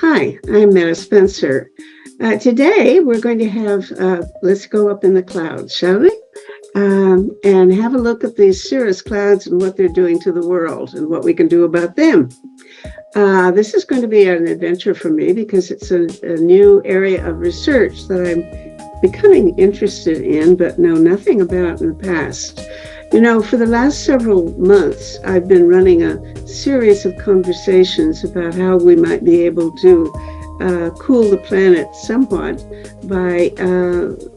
Hi, I'm Meta Spencer. Today we're going to have Let's Go Up in the Clouds, shall we? And have a look at these cirrus clouds and what they're doing to the world and what we can do about them. This is going to be an adventure for me because it's a new area of research that I'm becoming interested in but know nothing about in the past. You know, for the last several months, I've been running a series of conversations about how we might be able to cool the planet somewhat by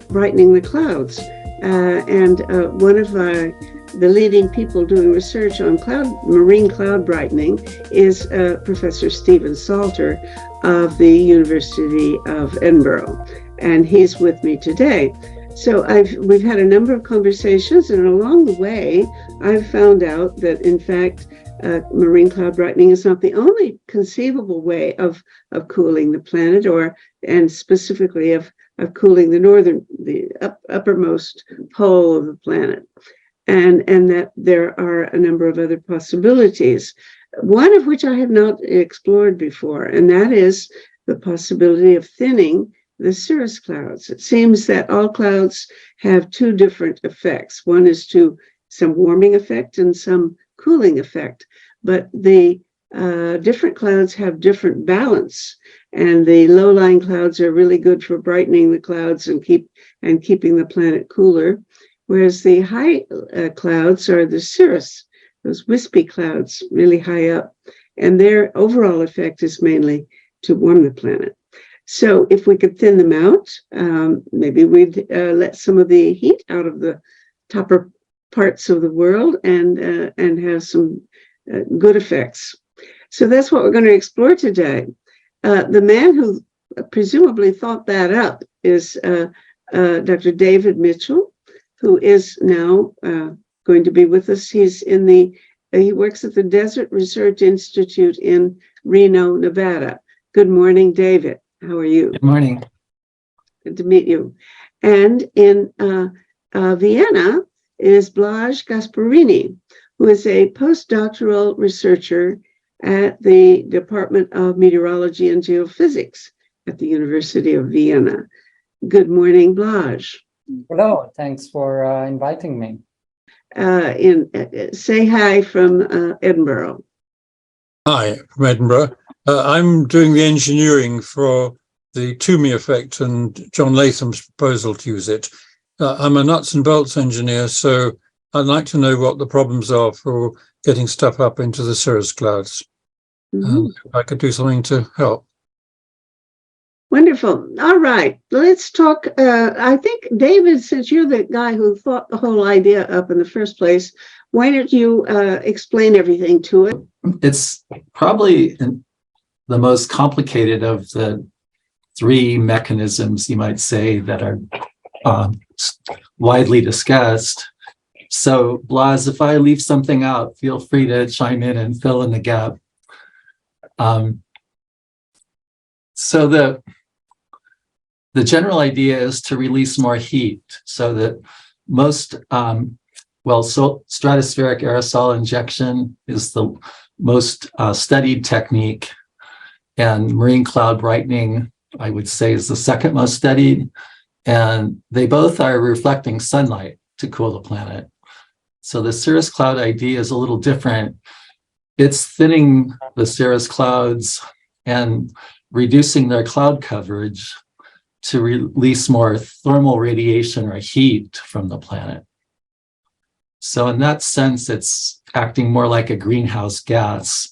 brightening the clouds. And one of the leading people doing research on marine cloud brightening is Professor Stephen Salter of the University of Edinburgh. And he's with me today. So we've had a number of conversations, and along the way, I've found out that, in fact, marine cloud brightening is not the only conceivable way of cooling the planet, and specifically of cooling the uppermost pole of the planet, and that there are a number of other possibilities, one of which I have not explored before, and that is the possibility of thinning the cirrus clouds. It seems that all clouds have two different effects. One is some warming effect and some cooling effect, but the different clouds have different balance, and the low-lying clouds are really good for brightening the clouds and keeping the planet cooler, whereas the high clouds are the cirrus, those wispy clouds really high up, and their overall effect is mainly to warm the planet. So if we could thin them out, maybe we'd let some of the heat out of the topper parts of the world and have some good effects. So that's what we're going to explore today. The man who presumably thought that up is Dr. David Mitchell, who is now going to be with us. He works at the Desert Research Institute in Reno, Nevada. Good morning, David. How are you? Good morning. Good to meet you. And in Vienna is Blaz Gasparini, who is a postdoctoral researcher at the Department of Meteorology and Geophysics at the University of Vienna. Good morning, Blaz. Hello, thanks for inviting me. Say hi from Edinburgh. Hi, from Edinburgh. I'm doing the engineering for the Toomey effect and John Latham's proposal to use it. I'm a nuts and bolts engineer, so I'd like to know what the problems are for getting stuff up into the cirrus clouds. Mm-hmm. If I could do something to help. Wonderful. All right, let's talk. I think, David, since you're the guy who thought the whole idea up in the first place, why don't you explain everything to it? It's probably the most complicated of the three mechanisms, you might say, that are widely discussed. So, Blaz, if I leave something out, feel free to chime in and fill in the gap. So the general idea is to release more heat so that most, stratospheric aerosol injection is the most studied technique, and marine cloud brightening, I would say, is the second most studied, and they both are reflecting sunlight to cool the planet. So the cirrus cloud idea is a little different. It's thinning the cirrus clouds and reducing their cloud coverage to release more thermal radiation or heat from the planet. So in that sense, it's acting more like a greenhouse gas,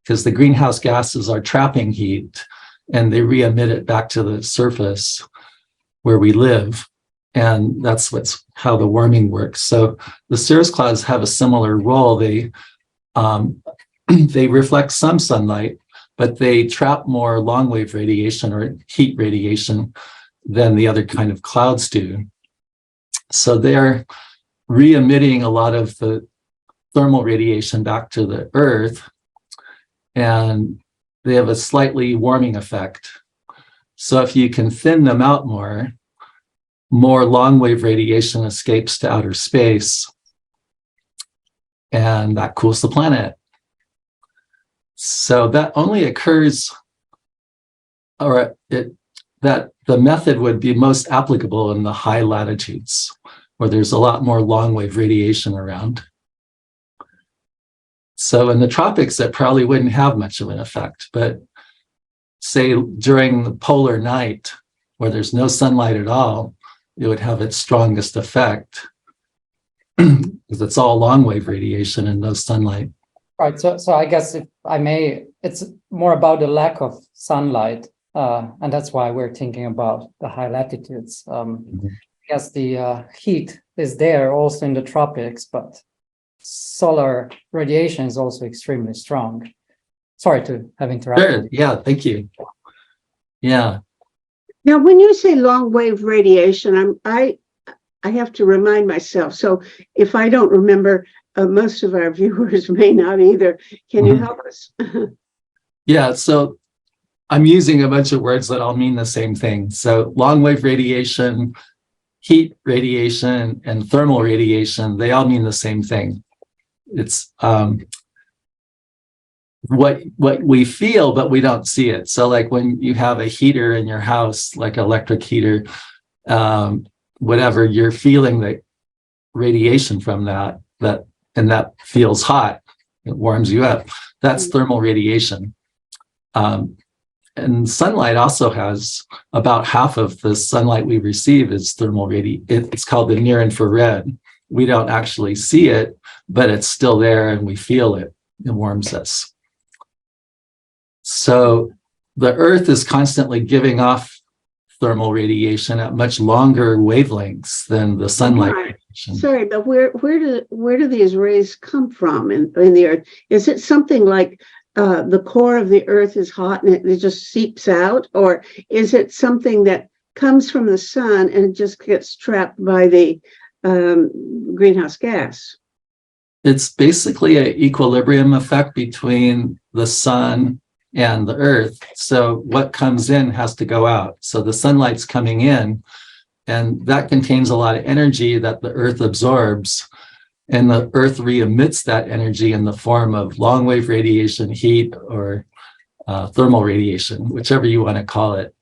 because the greenhouse gases are trapping heat and they re-emit it back to the surface where we live. And that's how the warming works. So the cirrus clouds have a similar role. They reflect some sunlight, but they trap more long-wave radiation or heat radiation than the other kind of clouds do. So they're re-emitting a lot of the thermal radiation back to the Earth, and they have a slightly warming effect. So if you can thin them out more long-wave radiation escapes to outer space, and that cools the planet. So that only occurs or that the method would be most applicable in the high latitudes where there's a lot more long wave radiation around. So in the tropics, it probably wouldn't have much of an effect, but say during the polar night where there's no sunlight at all, it would have its strongest effect because it's all long wave radiation and no sunlight. Right. So I guess if I may, it's more about the lack of sunlight. And that's why we're thinking about the high latitudes. I guess the heat is there also in the tropics, but solar radiation is also extremely strong. Sorry to have interrupted. Sure. Yeah, thank you. Yeah. Now, when you say long wave radiation, I have to remind myself. So if I don't remember, most of our viewers may not either. Can you help us? Yeah. So I'm using a bunch of words that all mean the same thing. So long wave radiation, heat radiation, and thermal radiation, they all mean the same thing. It's what we feel, but we don't see it. So like when you have a heater in your house, like electric heater, whatever, you're feeling the radiation from that and that feels hot. It warms you up. That's thermal radiation. And sunlight also has about half of the sunlight we receive is thermal radiation. It's called the near infrared. We don't actually see it, but it's still there and we feel it. It warms us. So the Earth is constantly giving off thermal radiation at much longer wavelengths than the sunlight radiation. Sorry, but where do these rays come from in the Earth? Is it something like the core of the Earth is hot and it just seeps out, or is it something that comes from the sun and just gets trapped by the greenhouse gas? It's basically an equilibrium effect between the sun and the Earth. So what comes in has to go out. So the sunlight's coming in, and that contains a lot of energy that the Earth absorbs. And the Earth re-emits that energy in the form of long wave radiation, heat, or thermal radiation, whichever you want to call it.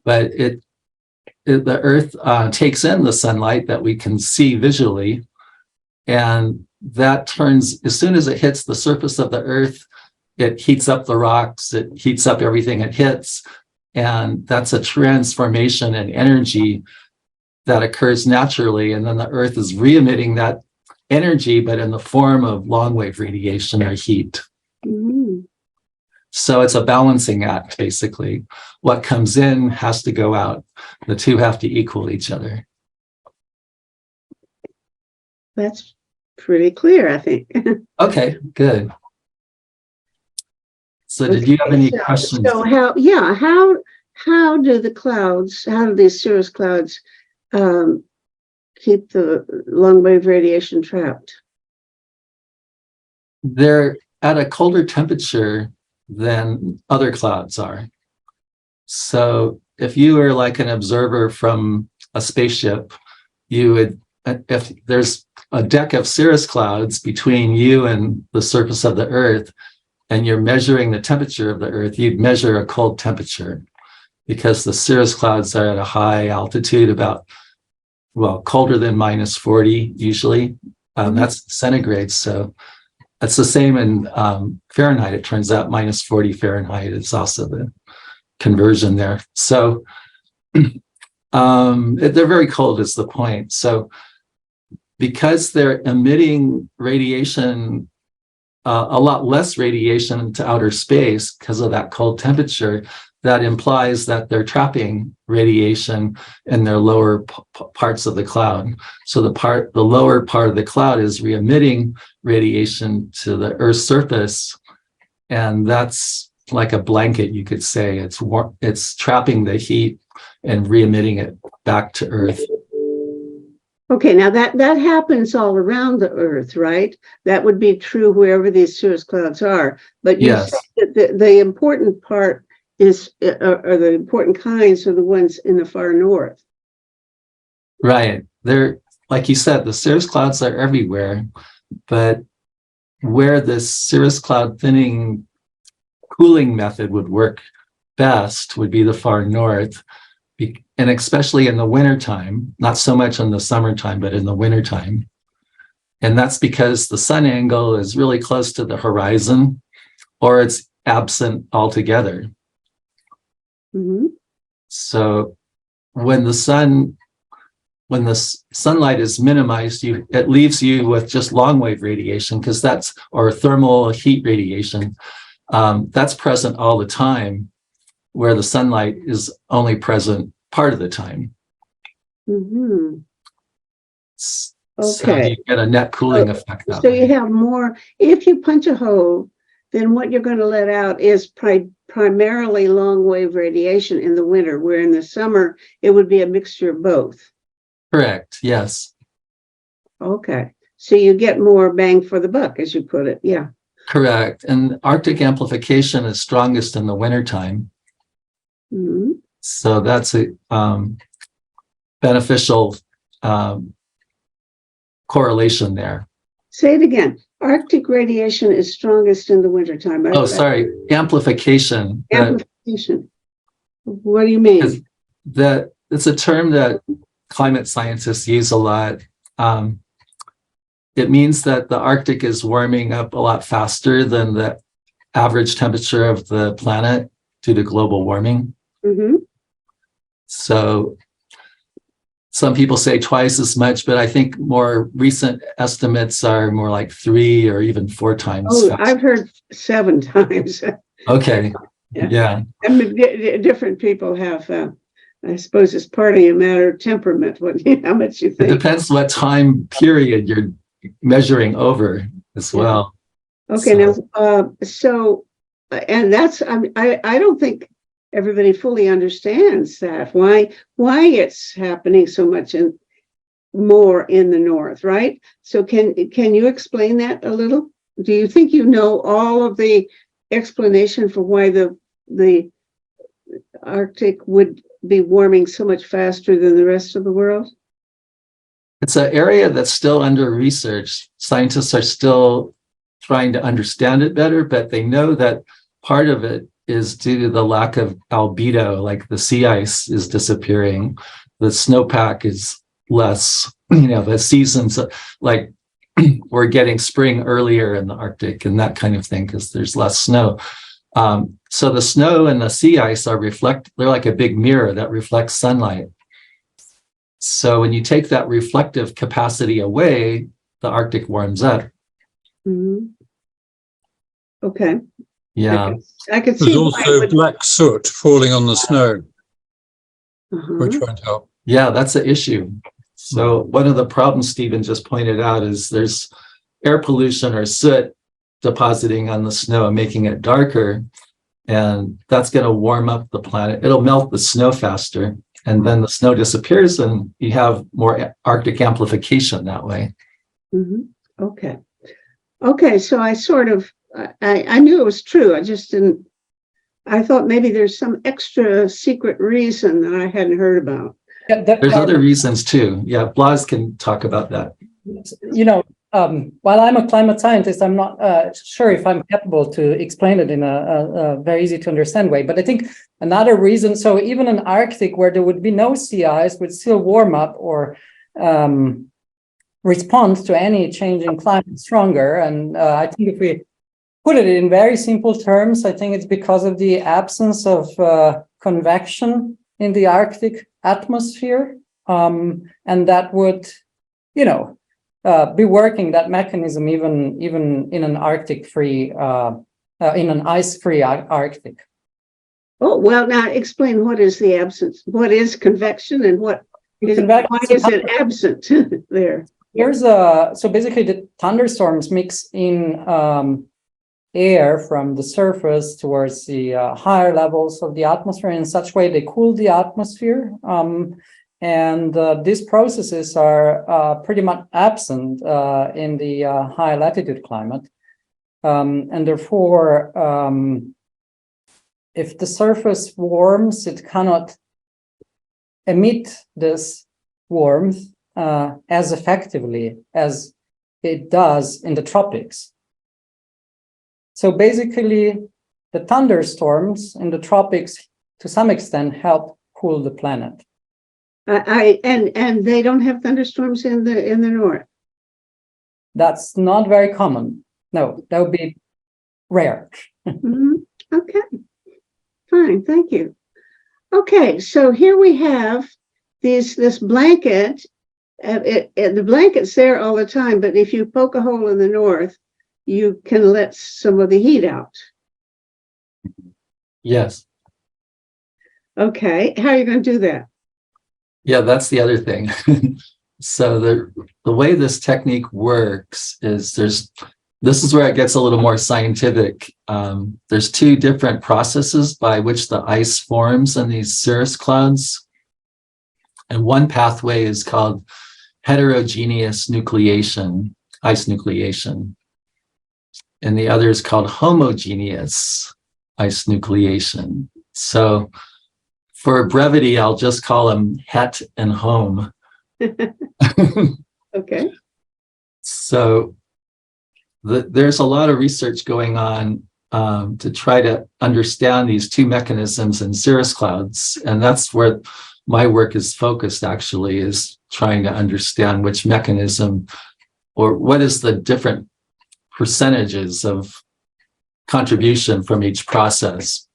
But the Earth takes in the sunlight that we can see visually, and that turns, as soon as it hits the surface of the Earth, it heats up the rocks, it heats up everything it hits, and that's a transformation in energy that occurs naturally, and then the Earth is re-emitting that energy, but in the form of long wave radiation or heat. Mm-hmm. So it's a balancing act, basically. What comes in has to go out. The two have to equal each other. That's pretty clear, I think. Okay, good. So did you have any questions? So how do the clouds, how do these cirrus clouds keep the long wave radiation trapped? They're at a colder temperature than other clouds are. So if you were like an observer from a spaceship, you would, if there's a deck of cirrus clouds between you and the surface of the Earth, and you're measuring the temperature of the Earth, you'd measure a cold temperature because the cirrus clouds are at a high altitude, about, well, colder than -40 usually. That's centigrade. So that's the same in Fahrenheit. It turns out -40 Fahrenheit is also the conversion there. So they're very cold is the point. So because they're emitting radiation, a lot less radiation to outer space because of that cold temperature, that implies that they're trapping radiation in their lower parts of the cloud. So the lower part of the cloud is re-emitting radiation to the Earth's surface, and that's like a blanket, you could say. It's trapping the heat and re-emitting it back to Earth. Okay, now that happens all around the Earth, right? That would be true wherever these cirrus clouds are. But you Yes. said that the important part is, or the important kinds are the ones in the far north. Right. They're, like you said, the cirrus clouds are everywhere, but where this cirrus cloud thinning cooling method would work best would be the far north, and especially in the wintertime, not so much in the summertime, but in the wintertime. And that's because the sun angle is really close to the horizon, or it's absent altogether. Mhm. So when the sunlight is minimized, it leaves you with just long wave radiation, because or thermal heat radiation. That's present all the time, where the sunlight is only present part of the time. Mhm. So Okay. you get a net cooling effect that So way. you have more, if you punch a hole, then what you're going to let out is primarily long wave radiation in the winter, where in the summer it would be a mixture of both. Correct. Yes. Okay. So you get more bang for the buck, as you put it. Yeah. Correct. And Arctic amplification is strongest in the wintertime. Mhm. So that's a beneficial correlation there. Say it again. Arctic radiation is strongest in the wintertime. Oh, sorry, amplification. Amplification. What do you mean? It's a term that climate scientists use a lot. It means that the Arctic is warming up a lot faster than the average temperature of the planet due to global warming. Mm-hmm. So some people say twice as much, but I think more recent estimates are more like 3 or even 4 times Oh, faster. I've heard 7 times. Okay. Yeah. I mean, different people have, I suppose it's partly a matter of temperament, how much you It think. depends what time period you're measuring over as well. Okay, now, and that's, I don't think everybody fully understands that, why it's happening so much more in the north, right? So can you explain that a little? Do you think you know all of the explanation for why the Arctic would be warming so much faster than the rest of the world? It's an area that's still under research. Scientists are still trying to understand it better, but they know that part of it is due to the lack of albedo, like the sea ice is disappearing, the snowpack is less, the seasons, like we're getting spring earlier in the Arctic and that kind of thing, because there's less snow. So the snow and the sea ice they're like a big mirror that reflects sunlight. So when you take that reflective capacity away, the Arctic warms up. Mm-hmm. Okay. Yeah. I could see. There's also black soot falling on the snow, which won't help. Yeah, that's the issue. So one of the problems Stephen just pointed out is there's air pollution or soot depositing on the snow and making it darker. And that's going to warm up the planet. It'll melt the snow faster. And then the snow disappears and you have more Arctic amplification that way. Mm-hmm. Okay. So I sort of, I knew it was true. I just didn't, I thought maybe there's some extra secret reason that I hadn't heard about. Yeah, there's other reasons too. Yeah, Blas can talk about that. While I'm a climate scientist, I'm not sure if I'm capable to explain it in a very easy to understand way. But I think another reason, so even in Arctic where there would be no sea ice would still warm up or respond to any change in climate stronger. And I think if we put it in very simple terms, I think it's because of the absence of convection in the Arctic atmosphere. And that would, be working that mechanism even in an Arctic-free, in an ice-free Arctic. Oh, well, now explain what is the absence, what is convection and why is it absent there? So basically the thunderstorms mix in air from the surface towards the higher levels of the atmosphere. In such way, they cool the atmosphere. And these processes are pretty much absent in the high latitude climate. And therefore, if the surface warms, it cannot emit this warmth as effectively as it does in the tropics. So basically, the thunderstorms in the tropics to some extent help cool the planet. And they don't have thunderstorms in the north. That's not very common. No, that would be rare. Mhm. Okay, fine, thank you. Okay, so here we have this blanket. The blanket's there all the time, but if you poke a hole in the north, you can let some of the heat out. Yes. Okay, how are you going to do that? Yeah, that's the other thing. So the way this technique works is this is where it gets a little more scientific. There's two different processes by which the ice forms in these cirrus clouds. And one pathway is called heterogeneous nucleation, ice nucleation. And the other is called homogeneous ice nucleation. So for brevity, I'll just call them het and home. Okay. So there's a lot of research going on to try to understand these two mechanisms in cirrus clouds. And that's where my work is focused, actually, is trying to understand which mechanism or what is the different percentages of contribution from each process.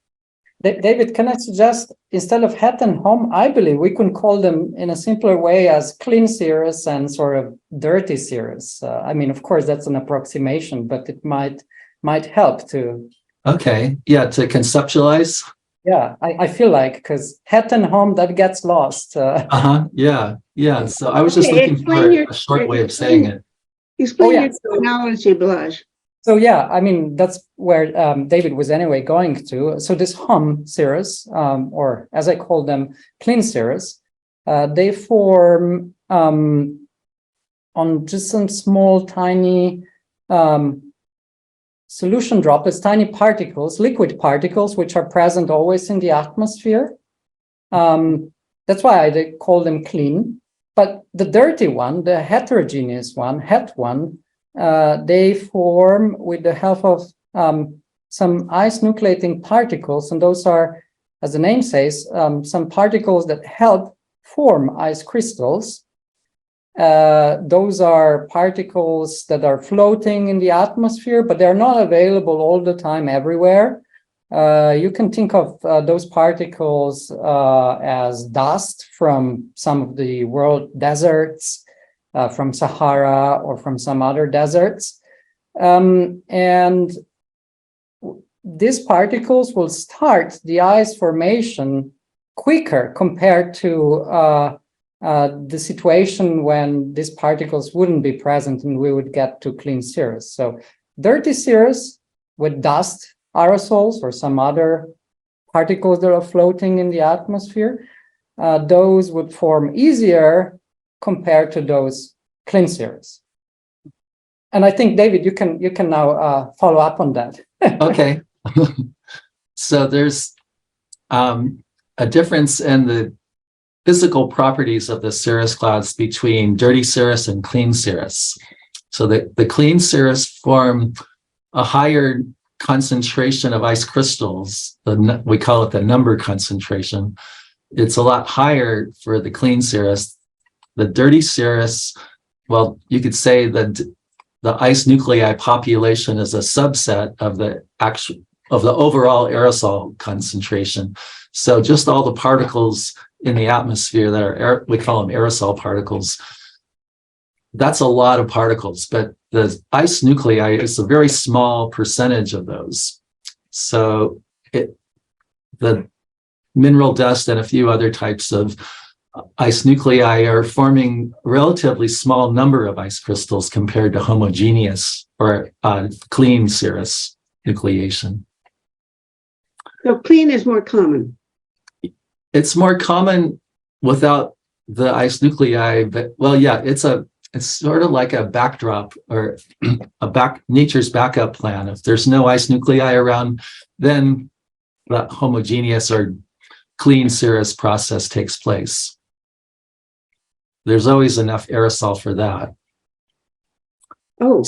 David, can I suggest, instead of het and home, I believe we can call them in a simpler way as clean cirrus and sort of dirty cirrus. I mean, of course, that's an approximation, but it might help to. Okay, yeah, to conceptualize. Yeah, I feel like, because het and home, that gets lost. Yeah. So I was just Okay, looking for a short way of saying it. Explain yeah, your terminology, Blaj. So yeah, I mean, that's where David was anyway going to. So this hum cirrus, or as I call them, clean cirrus, they form on just some small, tiny solution droplets, tiny particles, liquid particles, which are present always in the atmosphere. That's why I call them clean. But the dirty one, the heterogeneous one, het one, they form with the help of some ice nucleating particles, and those are, as the name says, some particles that help form ice crystals. Those are particles that are floating in the atmosphere, but they're not available all the time everywhere. You can think of those particles as dust from some of the world deserts, from Sahara or from some other deserts. And these particles will start the ice formation quicker compared to the situation when these particles wouldn't be present and we would get to clean cirrus. So dirty cirrus with dust, aerosols, or some other particles that are floating in the atmosphere, those would form easier compared to those clean cirrus. And I think, David, you can now follow up on that. Okay. So there's a difference in the physical properties of the cirrus clouds between dirty cirrus and clean cirrus. So the clean cirrus form a higher concentration of ice crystals. We call it the number concentration. It's a lot higher for the clean cirrus. The dirty cirrus, well, you could say that the ice nuclei population is a subset of the overall aerosol concentration. So just all the particles in the atmosphere that are, we call them aerosol particles. That's a lot of particles, but the ice nuclei is a very small percentage of those. So the mineral dust and a few other types of ice nuclei are forming a relatively small number of ice crystals compared to homogeneous or clean cirrus nucleation. So clean is more common. It's more common without the ice nuclei, but well, yeah, it's sort of like a backdrop or nature's backup plan. If there's no ice nuclei around, then the homogeneous or clean cirrus process takes place. There's always enough aerosol for that. Oh,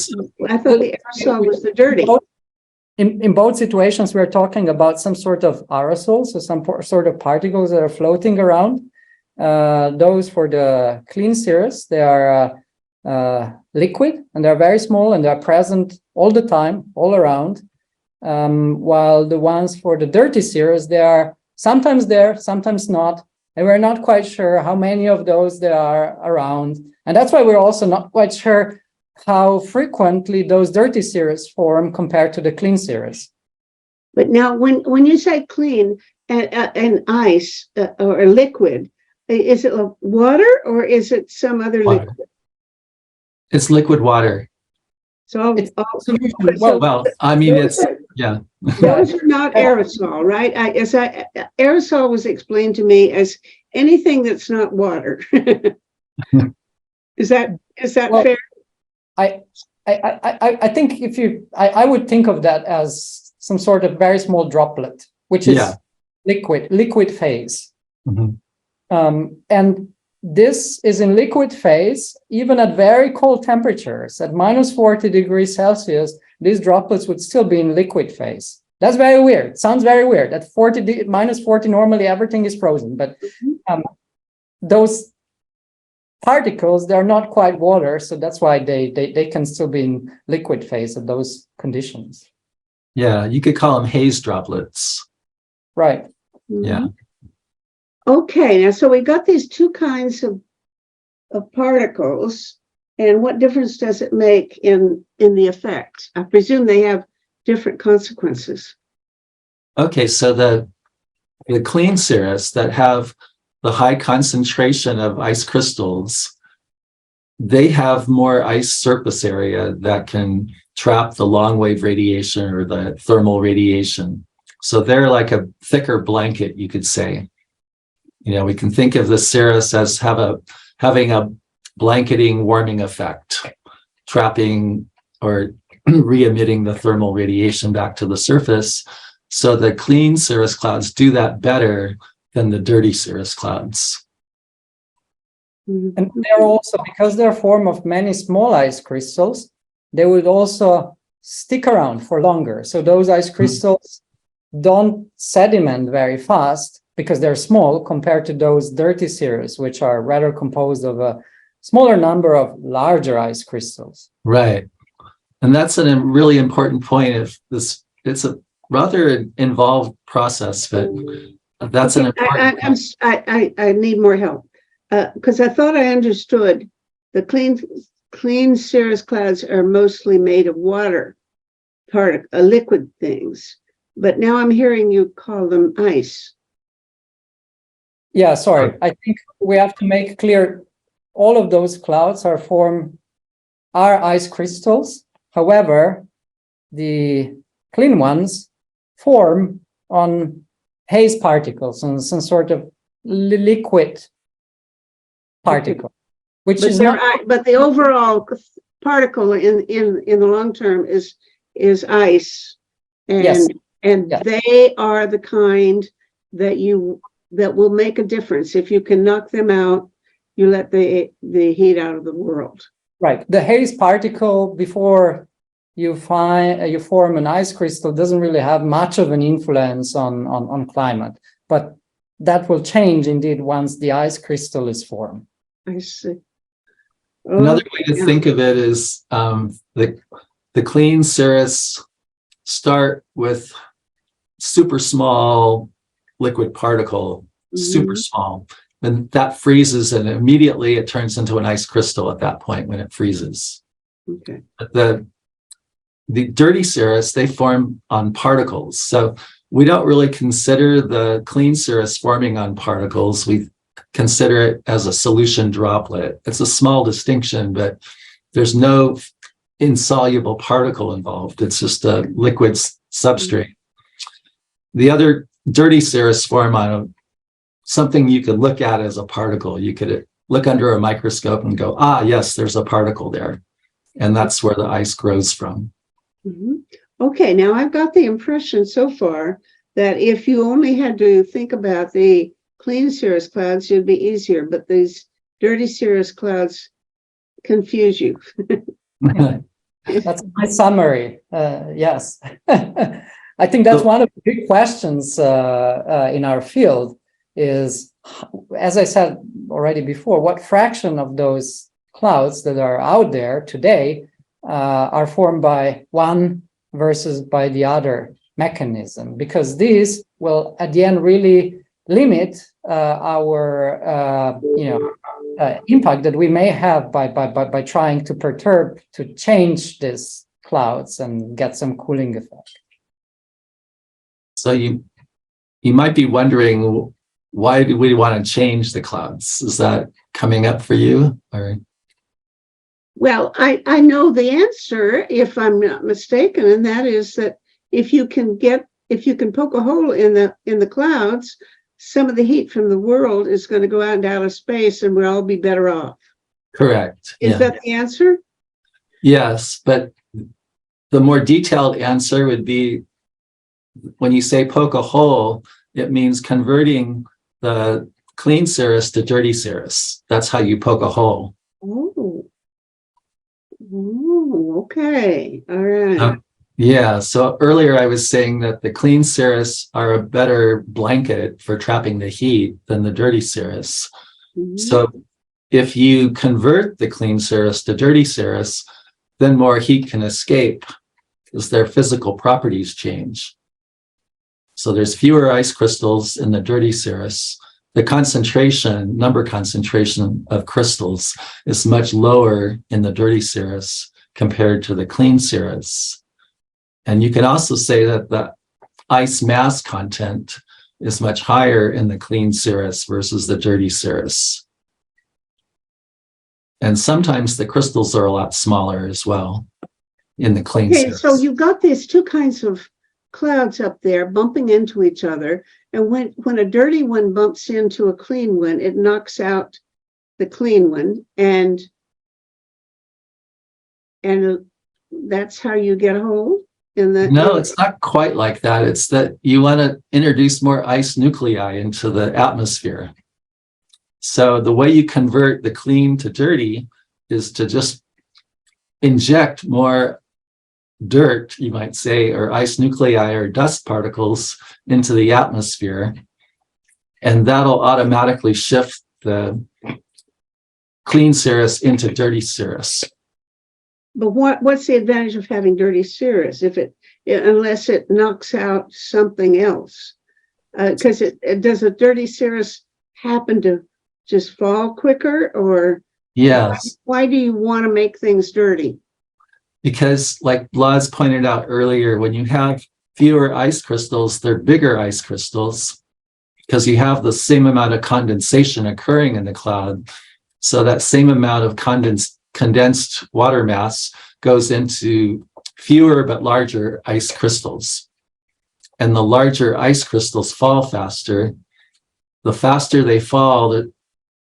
I thought the aerosol was the dirty. in both situations, we're talking about some sort of aerosol, so some sort of particles that are floating around. Those for the clean cirrus, they are liquid, and they're very small, and they're present all the time, all around. While the ones for the dirty cirrus, they are sometimes there, sometimes not, and we're not quite sure how many of those there are around. And that's why we're also not quite sure how frequently those dirty cirrus form compared to the clean cirrus. But now, when you say clean and ice or liquid, is it water or is it some other Water. liquid? It's liquid water. So, Well, I mean, it's, yeah. those are not aerosol, right? Aerosol was explained to me as anything that's not water. Is that fair? I think I would think of that as some sort of very small droplet, which is liquid phase. Mm-hmm. And this is in liquid phase, even at very cold temperatures, at minus 40 degrees Celsius, these droplets would still be in liquid phase. That's very weird. Sounds very weird. At minus 40, normally everything is frozen, but those particles, they're not quite water, so that's why they can still be in liquid phase at those conditions. Yeah, you could call them haze droplets. Right. Yeah. Okay, now so we've got these two kinds of particles, and what difference does it make in the effect? I presume they have different consequences. Okay, so the clean cirrus that have the high concentration of ice crystals, they have more ice surface area that can trap the long wave radiation or the thermal radiation. So they're like a thicker blanket, you could say. You know, we can think of the cirrus as having a blanketing warming effect, trapping or re-emitting the thermal radiation back to the surface. So the clean cirrus clouds do that better than the dirty cirrus clouds. And they're also, because they're a form of many small ice crystals, they would also stick around for longer. So those ice crystals don't sediment very fast because they're small compared to those dirty cirrus, which are rather composed of a smaller number of larger ice crystals. Right. And that's a really important point. If this, it's a rather involved process, but that's an important I need more help because I thought I understood the clean cirrus clouds are mostly made of water, liquid things, but now I'm hearing you call them ice. Yeah, sorry. I think we have to make clear all of those clouds are ice crystals. However, the clean ones form on haze particles and some sort of liquid particle, which is not. But the overall particle in the long term is ice, and Yes. They are the kind that will make a difference. If you can knock them out, you let the heat out of the world. Right. The haze particle, before you form an ice crystal, doesn't really have much of an influence on climate, but that will change indeed once the ice crystal is formed. I see. Another way to think of it is the clean cirrus start with super small liquid particle, super small, and that freezes, and immediately it turns into an ice crystal at that point when it freezes. Okay. But the dirty cirrus, they form on particles. So we don't really consider the clean cirrus forming on particles. We consider it as a solution droplet. It's a small distinction, but there's no insoluble particle involved. It's just a liquid substrate. The other dirty cirrus form on something you could look at as a particle. You could look under a microscope and go, yes, there's a particle there. And that's where the ice grows from. Mm-hmm. Okay, now I've got the impression so far that if you only had to think about the clean cirrus clouds, it'd be easier, but these dirty cirrus clouds confuse you. That's my summary. Yes. I think that's one of the big questions in our field is, as I said already before, what fraction of those clouds that are out there today are formed by one versus by the other mechanism, because these will at the end really limit our impact that we may have by trying to perturb, to change these clouds and get some cooling effect. So you might be wondering, why do we want to change the clouds? Is that coming up for you? Or Well, I know the answer, if I'm not mistaken, and that is that if you can poke a hole in the clouds, some of the heat from the world is going to go out into outer space, and we'll all be better off. correct? Is that the answer? Yes, but the more detailed answer would be, when you say poke a hole, it means converting the clean cirrus to dirty cirrus. That's how you poke a hole. Oh, okay. All right. Yeah, so earlier I was saying that the clean cirrus are a better blanket for trapping the heat than the dirty cirrus. Mhm. So if you convert the clean cirrus to dirty cirrus, then more heat can escape because their physical properties change. So there's fewer ice crystals in the dirty cirrus. The number concentration of crystals is much lower in the dirty cirrus compared to the clean cirrus. And you can also say that the ice mass content is much higher in the clean cirrus versus the dirty cirrus. And sometimes the crystals are a lot smaller as well in the clean cirrus. So you've got these two kinds of clouds up there bumping into each other. And when a dirty one bumps into a clean one, it knocks out the clean one. And that's how you get a hole in the... No, it's not quite like that. It's that you want to introduce more ice nuclei into the atmosphere. So the way you convert the clean to dirty is to just inject more dirt, you might say, or ice nuclei or dust particles into the atmosphere. And that'll automatically shift the clean cirrus into dirty cirrus. But what's the advantage of having dirty cirrus unless it knocks out something else? Because does a dirty cirrus happen to just fall quicker, or yes? Why do you want to make things dirty? Because, like Blas pointed out earlier, when you have fewer ice crystals, they're bigger ice crystals because you have the same amount of condensation occurring in the cloud. So that same amount of condensed water mass goes into fewer but larger ice crystals. And the larger ice crystals fall faster. The faster they fall,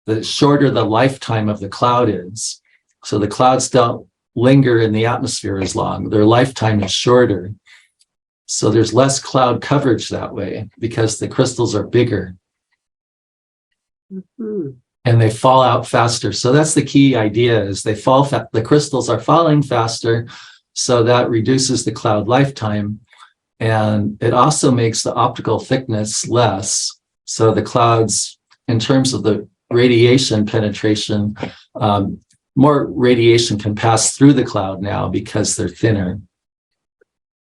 the shorter the lifetime of the cloud is. So the clouds don't linger in the atmosphere as long. Their lifetime is shorter. So there's less cloud coverage that way because the crystals are bigger. Mm-hmm. And they fall out faster. So that's the key idea, is the crystals are falling faster, so that reduces the cloud lifetime. And it also makes the optical thickness less. So the clouds, in terms of the radiation penetration, more radiation can pass through the cloud now because they're thinner.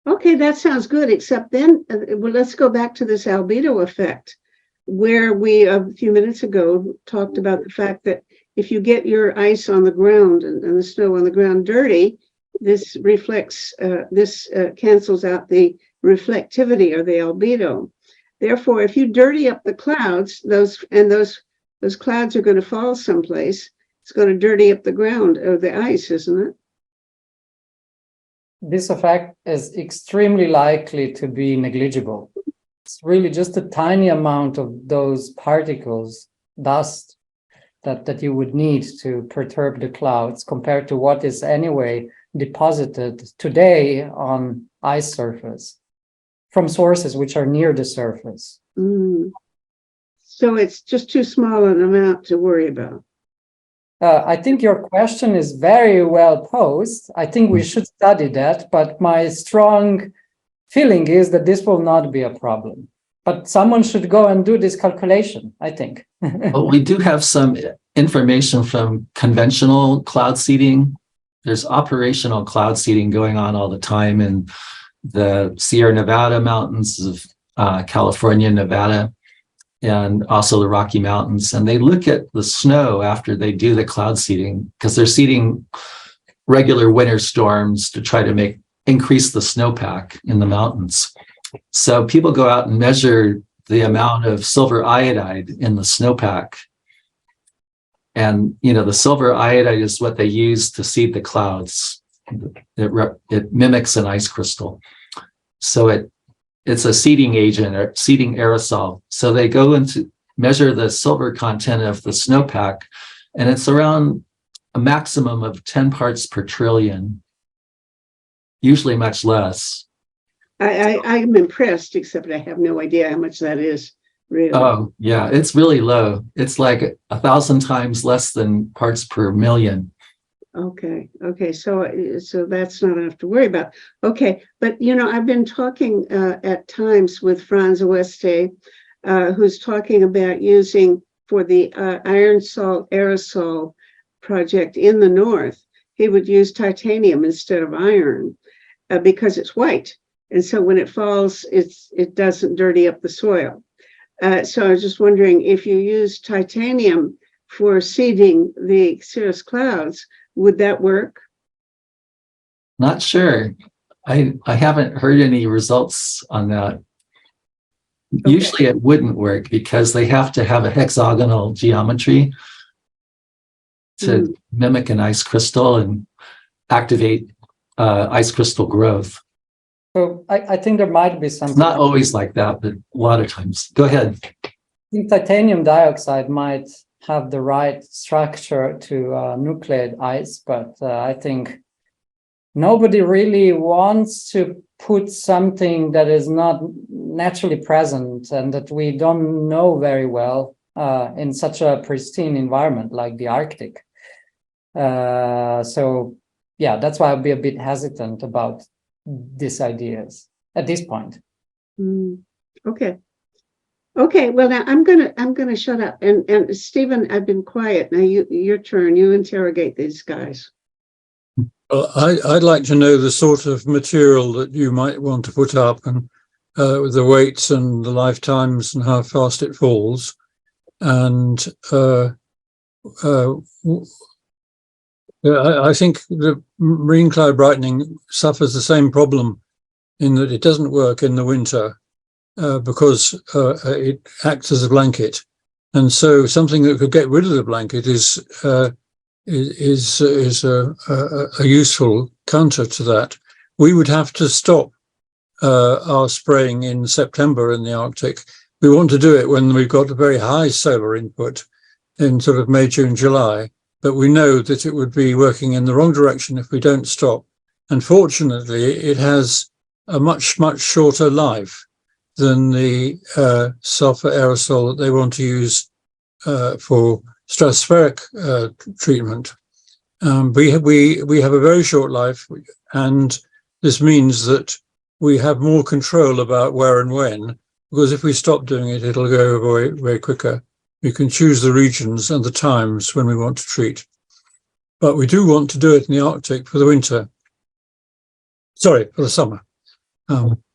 Okay, that sounds good, except then, let's go back to this albedo effect, where we, a few minutes ago, talked about the fact that if you get your ice on the ground and the snow on the ground dirty, this cancels out the reflectivity or the albedo. Therefore, if you dirty up the clouds, those clouds are going to fall someplace. It's going to dirty up the ground or the ice, isn't it? This effect is extremely likely to be negligible. It's really just a tiny amount of those particles, dust, that you would need to perturb the clouds compared to what is anyway deposited today on ice surface from sources which are near the surface. Mm. So it's just too small an amount to worry about. I think your question is very well posed. I think we should study that, but my strong feeling is that this will not be a problem. But someone should go and do this calculation, I think. Well, we do have some information from conventional cloud seeding. There's operational cloud seeding going on all the time in the Sierra Nevada mountains of California, Nevada, and also the Rocky Mountains. And they look at the snow after they do the cloud seeding, because they're seeding regular winter storms to try to increase the snowpack in the mountains. So people go out and measure the amount of silver iodide in the snowpack. And, the silver iodide is what they use to seed the clouds. It mimics an ice crystal. So it's a seeding agent or seeding aerosol. So they go into measure the silver content of the snowpack, and it's around a maximum of 10 parts per trillion, usually much less. I'm impressed, except I have no idea how much that is, really. Oh, yeah, it's really low. It's like 1,000 times less than parts per million. Okay. So that's not enough to worry about. Okay, but I've been talking at times with Franz Oeste, who's talking about using for the iron salt aerosol project in the north. He would use titanium instead of iron because it's white, and so when it falls, it doesn't dirty up the soil. So I was just wondering, if you use titanium for seeding the cirrus clouds, would that work? Not sure. I haven't heard any results on that. Okay. Usually it wouldn't work because they have to have a hexagonal geometry to mimic an ice crystal and activate ice crystal growth. So I think there might be something. It's not always like that, but a lot of times. Go ahead. I think titanium dioxide might have the right structure to nucleate ice, but I think nobody really wants to put something that is not naturally present and that we don't know very well in such a pristine environment like the Arctic. So yeah, that's why I'll be a bit hesitant about these ideas at this point. Okay. Well, now I'm gonna shut up. And Stephen, I've been quiet. Now your turn. You interrogate these guys. Well, I'd like to know the sort of material that you might want to put up, and the weights and the lifetimes and how fast it falls. And I think the marine cloud brightening suffers the same problem in that it doesn't work in the winter because it acts as a blanket. And so something that could get rid of the blanket is a useful counter to that. We would have to stop our spraying in September in the Arctic. We want to do it when we've got a very high solar input in sort of May, June, July. But we know that it would be working in the wrong direction if we don't stop. Unfortunately, it has a much, much shorter life than the sulfur aerosol that they want to use for stratospheric treatment. We have a very short life, and this means that we have more control about where and when, because if we stop doing it, it'll go very, very quicker. We can choose the regions and the times when we want to treat. But we do want to do it in the Arctic for the winter. Sorry, for the summer.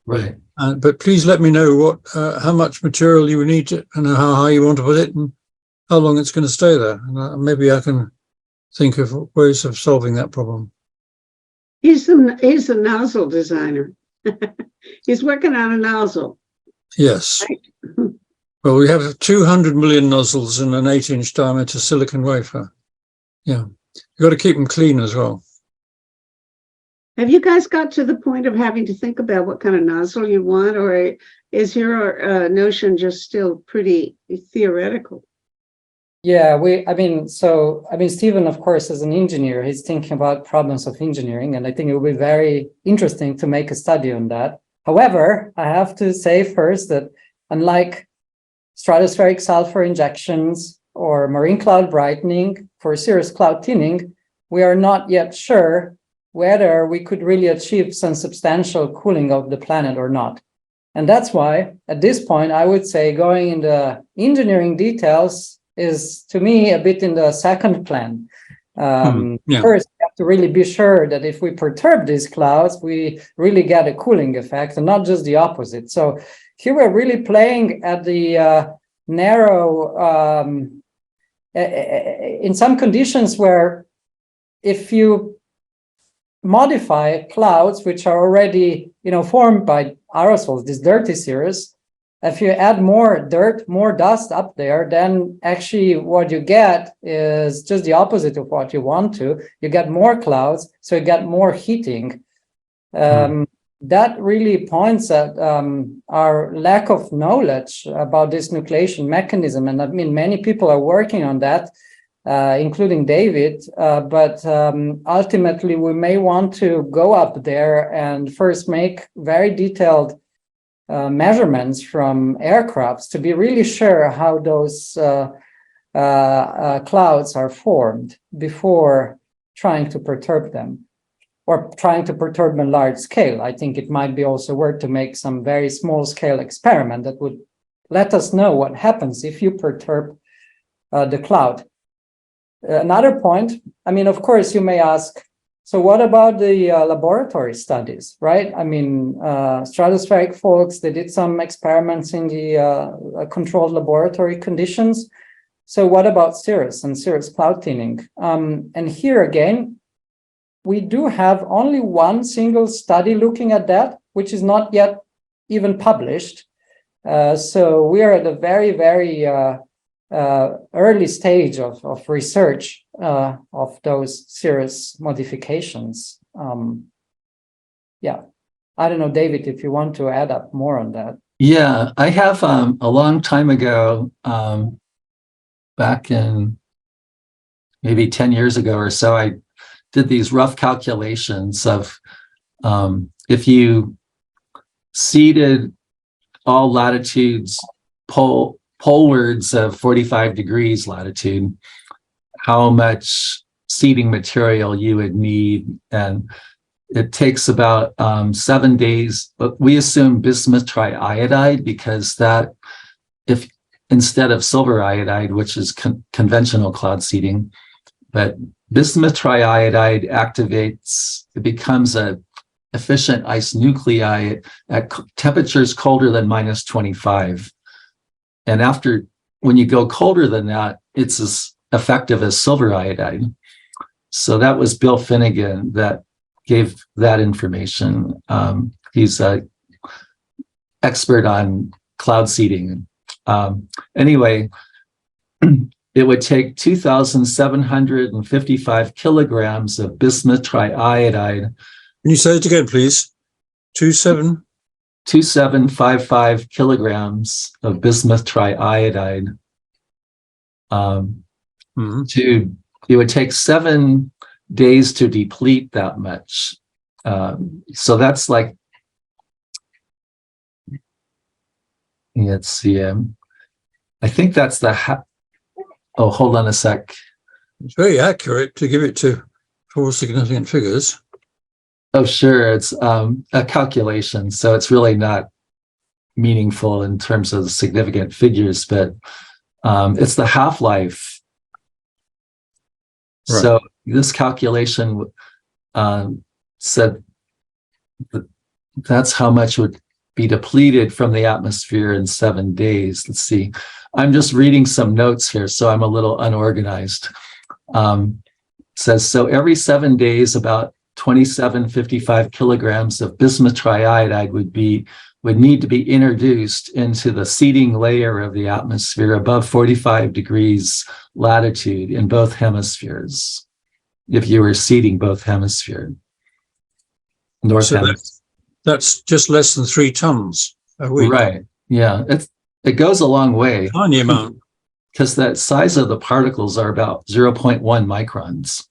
Right. But please let me know how much material you need to, and how high you want to put it, and how long it's going to stay there. And maybe I can think of ways of solving that problem. He's the nozzle designer. He's working on a nozzle. Yes. Right. Well, we have 200 million nozzles in an 8-inch diameter silicon wafer. Yeah. You've got to keep them clean as well. Have you guys got to the point of having to think about what kind of nozzle you want, or is your notion just still pretty theoretical? Yeah, Stephen, of course, as an engineer, he's thinking about problems of engineering, and I think it will be very interesting to make a study on that. However, I have to say first that unlike stratospheric sulfur injections or marine cloud brightening for cirrus cloud thinning, we are not yet sure whether we could really achieve some substantial cooling of the planet or not. And that's why, at this point, I would say going in the engineering details is, to me, a bit in the second plan. First, we have to really be sure that if we perturb these clouds, we really get a cooling effect and not just the opposite. So here we're really playing at the narrow, in some conditions where if you modify clouds which are already, formed by aerosols, this dirty cirrus, if you add more dirt, more dust up there, then actually what you get is just the opposite of what you want to. You get more clouds, so you get more heating. That really points at our lack of knowledge about this nucleation mechanism. And I mean, many people are working on that, including David, but ultimately we may want to go up there and first make very detailed measurements from aircrafts to be really sure how those clouds are formed before trying to perturb them or trying to perturb them large scale. I think it might be also worth to make some very small scale experiment that would let us know what happens if you perturb the cloud. Another point, I mean, of course, you may ask, so what about the laboratory studies, right? I mean, stratospheric folks, they did some experiments in the controlled laboratory conditions. So what about cirrus and cirrus cloud thinning? And here again, we do have only one single study looking at that, which is not yet even published. So we are at a very, very early stage of research of those cirrus modifications. Yeah, I don't know, David, if you want to add up more on that. Yeah, I have a long time ago, back in maybe 10 years ago or so, I did these rough calculations of if you seeded all latitudes polewards of 45 degrees latitude, how much seeding material you would need. And it takes about 7 days, but we assume bismuth triiodide because that, if instead of silver iodide, which is conventional cloud seeding, but bismuth triiodide activates, it becomes a efficient ice nuclei at temperatures colder than minus 25. And after, when you go colder than that, it's as effective as silver iodide. So that was Bill Finnegan that gave that information. He's an expert on cloud seeding. Anyway, it would take 2,755 kilograms of bismuth triiodide. Can you say it again, please? 2,755 kilograms of bismuth triiodide. It would take 7 days to deplete that much. So that's like, let's see, I think that's the, oh, hold on a sec. It's very accurate to give it to 4 significant figures. Oh, sure. It's a calculation, so it's really not meaningful in terms of the significant figures, but it's the half-life. Right. So this calculation said that's how much would be depleted from the atmosphere in 7 days. Let's see. I'm just reading some notes here, so I'm a little unorganized. It says, so every 7 days, about 2,755 kilograms of bismuth triiodide would need to be introduced into the seeding layer of the atmosphere above 45 degrees latitude in both hemispheres, if you were seeding both hemispheres. That's just less than 3 tons a week. Right. Yeah. It goes a long way. Tiny amount. Because the size of the particles are about 0.1 microns.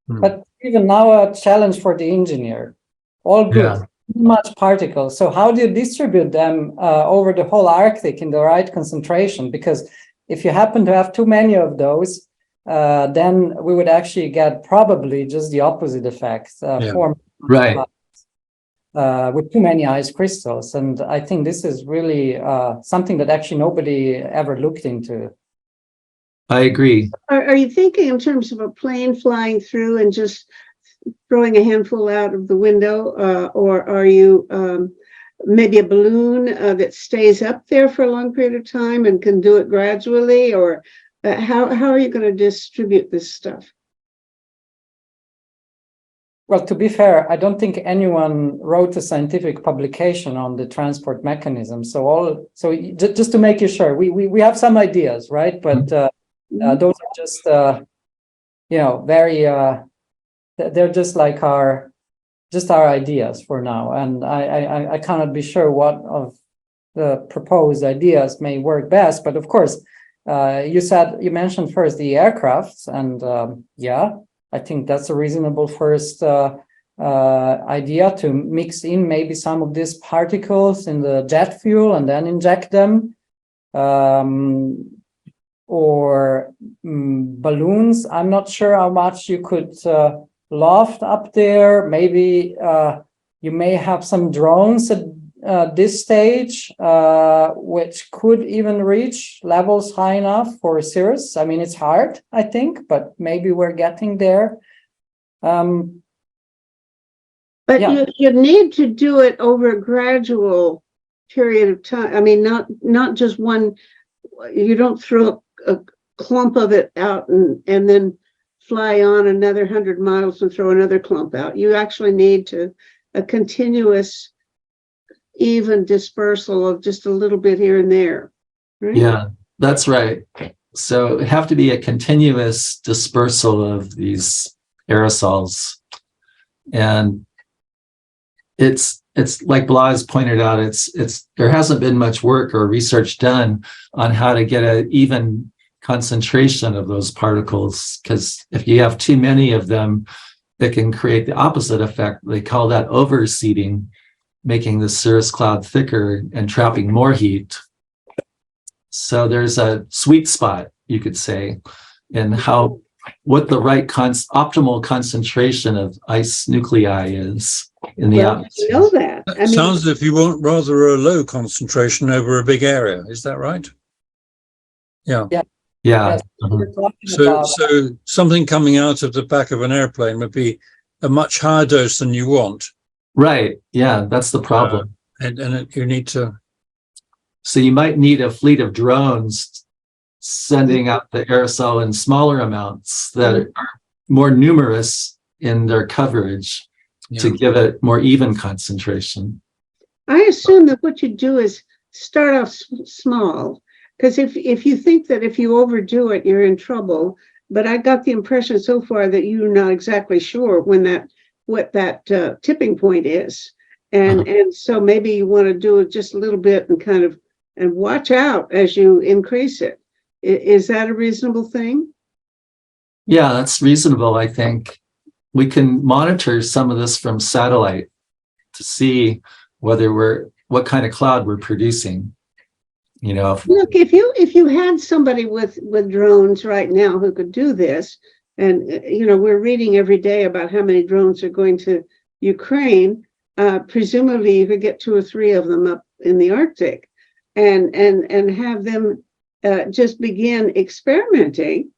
But even now a challenge for the engineer. All good. Yeah. Too much particles. So how do you distribute them over the whole Arctic in the right concentration? Because if you happen to have too many of those, then we would actually get probably just the opposite effect, form Right. with too many ice crystals. And I think this is really something that actually nobody ever looked into. I agree. Are you thinking in terms of a plane flying through and just throwing a handful out of the window, or are you maybe a balloon that stays up there for a long period of time and can do it gradually, or how are you going to distribute this stuff? Well, to be fair, I don't think anyone wrote a scientific publication on the transport mechanism. So just to make you sure, we have some ideas, right? But those are just very they're just like our ideas for now, and I cannot be sure what of the proposed ideas may work best. But of course, you mentioned first the aircrafts, and I think that's a reasonable first idea, to mix in maybe some of these particles in the jet fuel and then inject them, or balloons. I'm not sure how much you could loft up there. Maybe you may have some drones at this stage, which could even reach levels high enough for Cirrus. I mean, it's hard, I think, but maybe we're getting there. But you need to do it over a gradual period of time. I mean, not just one. You don't throw a clump of it out and then fly on another 100 miles and throw another clump out. You actually need a continuous, even dispersal of just a little bit here and there. Right? Yeah, that's right. So it have to be a continuous dispersal of these aerosols. And it's like Blas pointed out, there hasn't been much work or research done on how to get an even concentration of those particles, because if you have too many of them, it can create the opposite effect. They call that overseeding, making the cirrus cloud thicker and trapping more heat. So there's a sweet spot, you could say, in what the right optimal concentration of ice nuclei is in the atmosphere. You know that. I mean, sounds as if you want rather a low concentration over a big area. Is that right? Yeah. Yeah. We're talking about So something coming out of the back of an airplane would be a much higher dose than you want. Right. Yeah, that's the problem. You need to. So you might need a fleet of drones sending out the aerosol in smaller amounts that are more numerous in their coverage to give it more even concentration. I assume that what you do is start off small, because if you think that if you overdo it, you're in trouble. But I got the impression so far that you're not exactly sure what that tipping point is, and so maybe you want to do it just a little bit and watch out as you increase it. Is that a reasonable thing? Yeah, that's reasonable. I think we can monitor some of this from satellite to see what kind of cloud we're producing. Look, if you had somebody with drones right now who could do this, and we're reading every day about how many drones are going to Ukraine, presumably you could get 2 or 3 of them up in the Arctic, and have them just begin experimenting.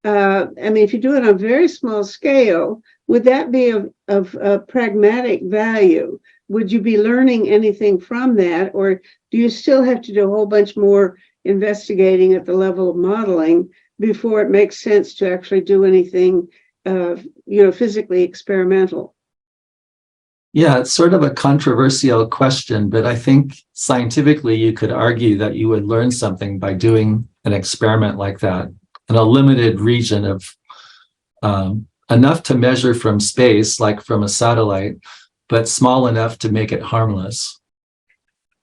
I mean, if you do it on a very small scale, would that be of pragmatic value? Would you be learning anything from that, or do you still have to do a whole bunch more investigating at the level of modeling before it makes sense to actually do anything, physically experimental? Yeah, it's sort of a controversial question, but I think scientifically you could argue that you would learn something by doing an experiment like that in a limited region of enough to measure from space, like from a satellite, but small enough to make it harmless.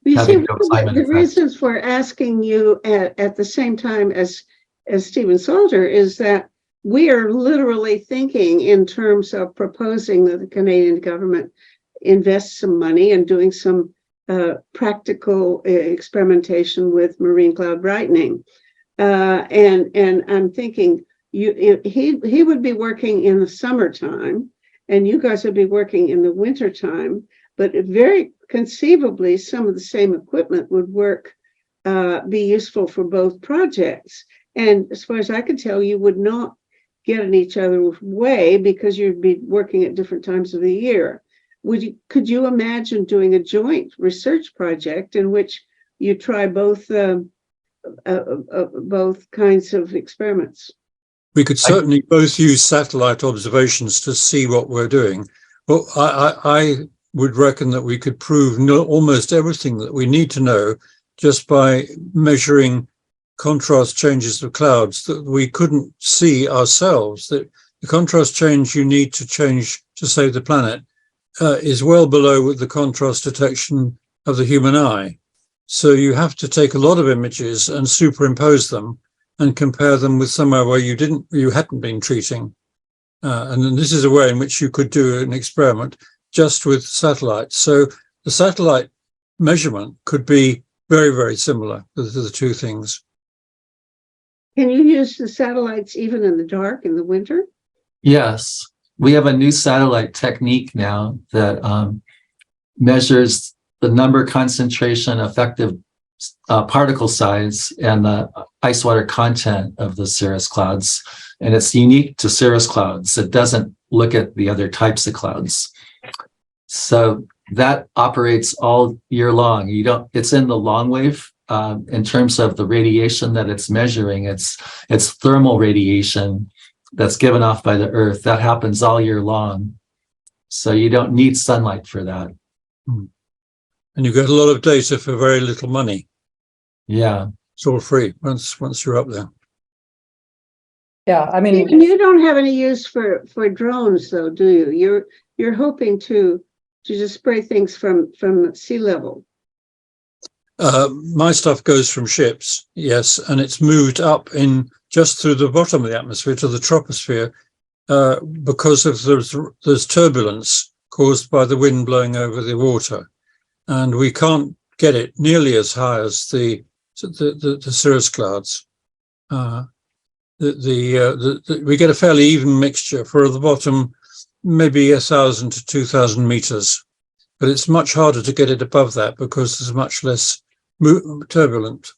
You see, the reasons for asking you at the same time as Stephen Salter is that we are literally thinking in terms of proposing that the Canadian government invest some money and doing some practical experimentation with marine cloud brightening. And I'm thinking he would be working in the summertime, and you guys would be working in the wintertime. But very conceivably, some of the same equipment would be useful for both projects. And as far as I can tell, you would not get in each other's way because you'd be working at different times of the year. Could you imagine doing a joint research project in which you try both kinds of experiments? We could certainly both use satellite observations to see what we're doing. Well, I would reckon that we could prove almost everything that we need to know just by measuring contrast changes of clouds that we couldn't see ourselves. That the contrast change you need to change to save the planet is well below the contrast detection of the human eye. So you have to take a lot of images and superimpose them and compare them with somewhere where you hadn't been treating. And then this is a way in which you could do an experiment just with satellites. So the satellite measurement could be very, very similar to the two things. Can you use the satellites even in the dark in the winter? Yes, we have a new satellite technique now that measures the number, concentration, effective particle size, and the ice water content of the cirrus clouds. And it's unique to cirrus clouds. It doesn't look at the other types of clouds. So that operates all year long. It's in the long wave in terms of the radiation that it's measuring. It's thermal radiation that's given off by the Earth. That happens all year long. So you don't need sunlight for that. And you get a lot of data for very little money. Yeah. It's all free once you're up there. Yeah, I mean, you don't have any use for drones, though, do you? You're hoping to just spray things from sea level. My stuff goes from ships, yes, and it's moved up in just through the bottom of the atmosphere to the troposphere because of there's turbulence caused by the wind blowing over the water, and we can't get it nearly as high as the cirrus clouds. We get a fairly even mixture for the bottom, maybe 1,000 to 2,000 meters, but it's much harder to get it above that because there's much less turbulent.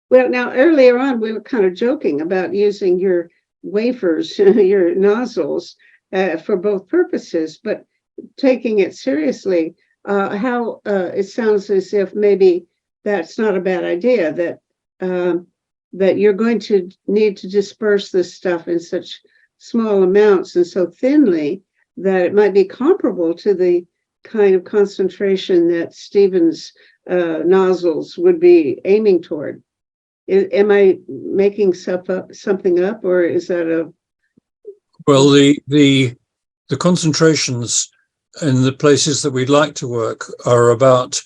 Well, now earlier on we were kind of joking about using your wafers, your nozzles, for both purposes, but taking it seriously, how it sounds as if maybe that's not a bad idea, that you're going to need to disperse this stuff in such small amounts and so thinly that it might be comparable to the kind of concentration that Stephen's nozzles would be aiming toward. Am I making something up, or is that a... Well, the concentrations in the places that we'd like to work are about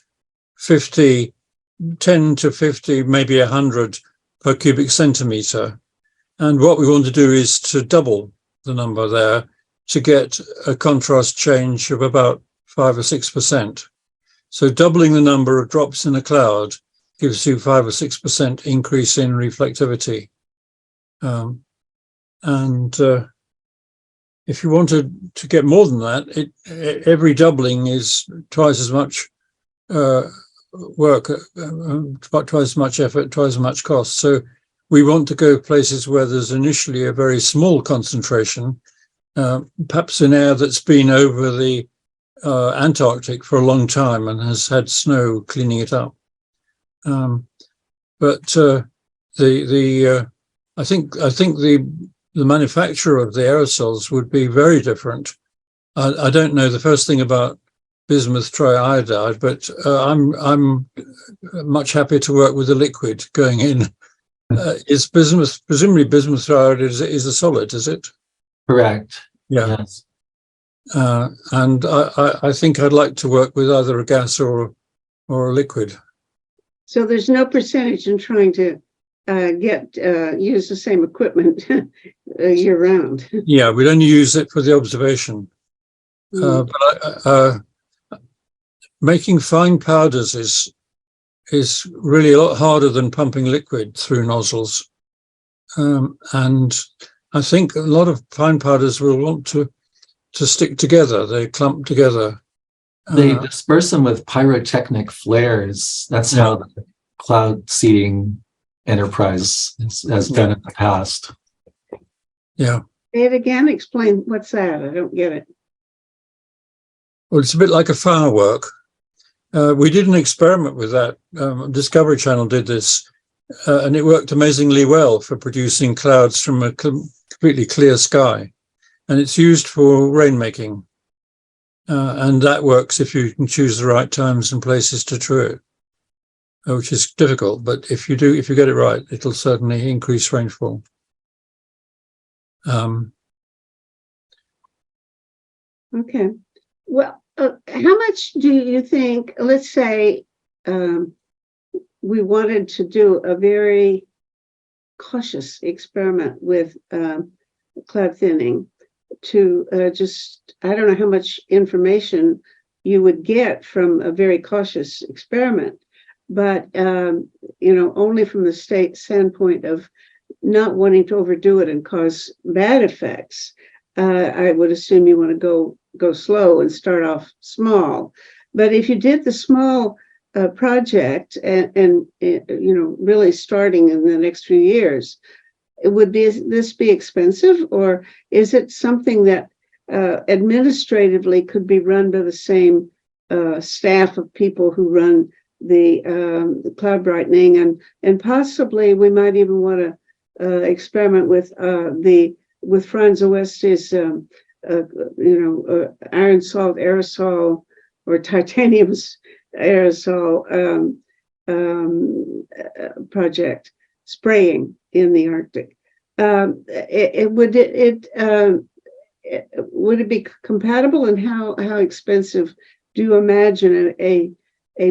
10 to 50, maybe 100 per cubic centimeter. And what we want to do is to double the number there to get a contrast change of about 5 or 6%. So doubling the number of drops in a cloud gives you 5 or 6% increase in reflectivity. If you wanted to get more than that, every doubling is twice as much work, about twice as much effort, twice as much cost. So we want to go places where there's initially a very small concentration, perhaps in air that's been over the Antarctic for a long time and has had snow cleaning it up. I think the manufacture of the aerosols would be very different. I don't know the first thing about bismuth triiodide, but I'm much happier to work with the liquid going in. Is presumably bismuth triiodide is a solid, is it? Correct. Yeah. Yes. And I think I'd like to work with either a gas or a liquid. So there's no percentage in trying to use the same equipment year round. Yeah, we'd only use it for the observation. But making fine powders is really a lot harder than pumping liquid through nozzles. And I think a lot of fine powders will want to stick together. They clump together. They disperse them with pyrotechnic flares. That's how the cloud seeding enterprise has done in the past. Yeah. Say it again. Explain what's that. I don't get it. Well, it's a bit like a firework. We did an experiment with that. Discovery Channel did this, and it worked amazingly well for producing clouds from a completely clear sky. And it's used for rainmaking. And that works if you can choose the right times and places to true it, which is difficult. But if you get it right, it'll certainly increase rainfall. Okay. Well, how much do you think, let's say we wanted to do a very cautious experiment with cloud thinning to I don't know how much information you would get from a very cautious experiment, but, only from the standpoint of not wanting to overdo it and cause bad effects. I would assume you want to go slow and start off small. But if you did the small project and really starting in the next few years, would this be expensive, or is it something that administratively could be run by the same staff of people who run the cloud brightening, and possibly we might even want to experiment with Franz Oeste's iron salt aerosol or titanium's aerosol project, spraying in the Arctic. Would it be compatible, and how expensive do you imagine a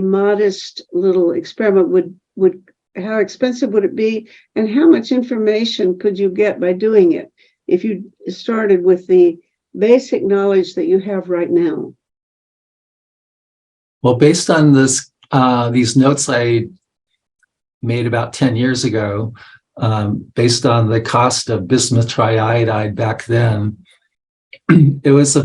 modest little experiment would how expensive would it be, and how much information could you get by doing it if you started with the basic knowledge that you have right now? Well, based on these notes I made about 10 years ago, based on the cost of bismuth triiodide back then, it was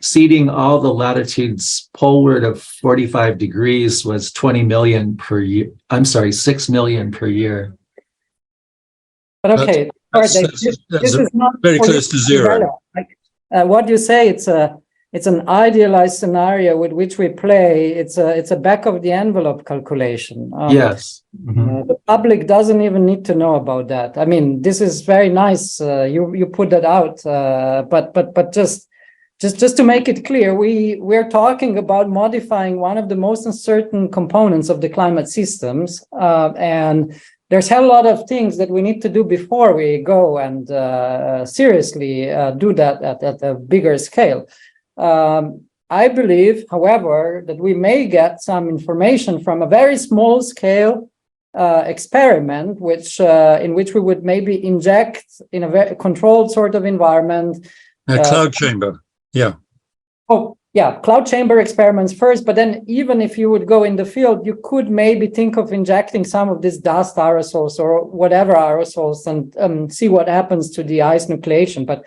seeding all the latitudes poleward of 45 degrees was 20 million per year. I'm sorry, 6 million per year. But okay, that's this is not very close to zero. What you say, it's an idealized scenario with which we play. It's a back of the envelope calculation. Yes. Mm-hmm. The public doesn't even need to know about that. I mean, this is very nice. You put that out, but just to make it clear, we're talking about modifying one of the most uncertain components of the climate systems, and there's a lot of things that we need to do before we go and seriously do that at a bigger scale. I believe, however, that we may get some information from a very small scale experiment, in which we would maybe inject in a very controlled sort of environment. A cloud chamber, yeah. Oh, yeah, cloud chamber experiments first, but then even if you would go in the field, you could maybe think of injecting some of these dust aerosols or whatever aerosols and see what happens to the ice nucleation. But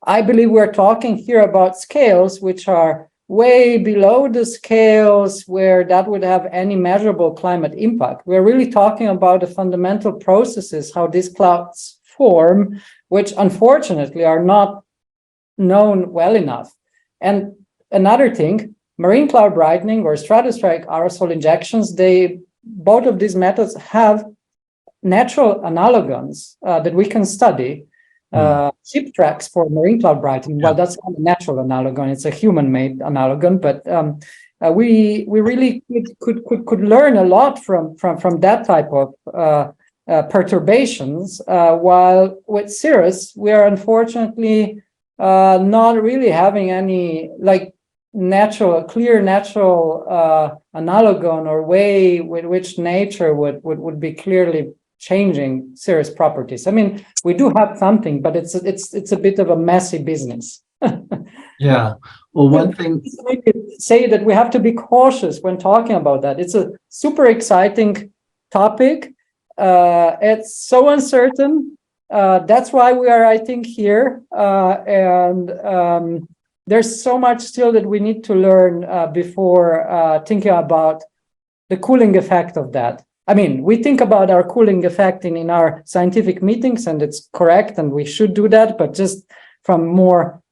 I believe we're talking here about scales which are way below the scales where that would have any measurable climate impact. We're really talking about the fundamental processes, how these clouds form, which unfortunately are not known well enough. And another thing, marine cloud brightening or stratospheric aerosol injections, both of these methods have natural analogons that we can study. Ship tracks for marine cloud brightening. Well, that's not a natural analogon; it's a human-made analogon. But we really could learn a lot from that type of perturbations. While with Cirrus, we are unfortunately not really having any clear natural analogon or way with which nature would be clearly changing Cirrus properties. I mean, we do have something, but it's a bit of a messy business. Yeah. Well, one thing, Say that we have to be cautious when talking about that. It's a super exciting topic. It's so uncertain. That's why we are, I think, here. And there's so much still that we need to learn before thinking about the cooling effect of that. I mean, we think about our cooling effect in our scientific meetings, and it's correct, and we should do that, but just from more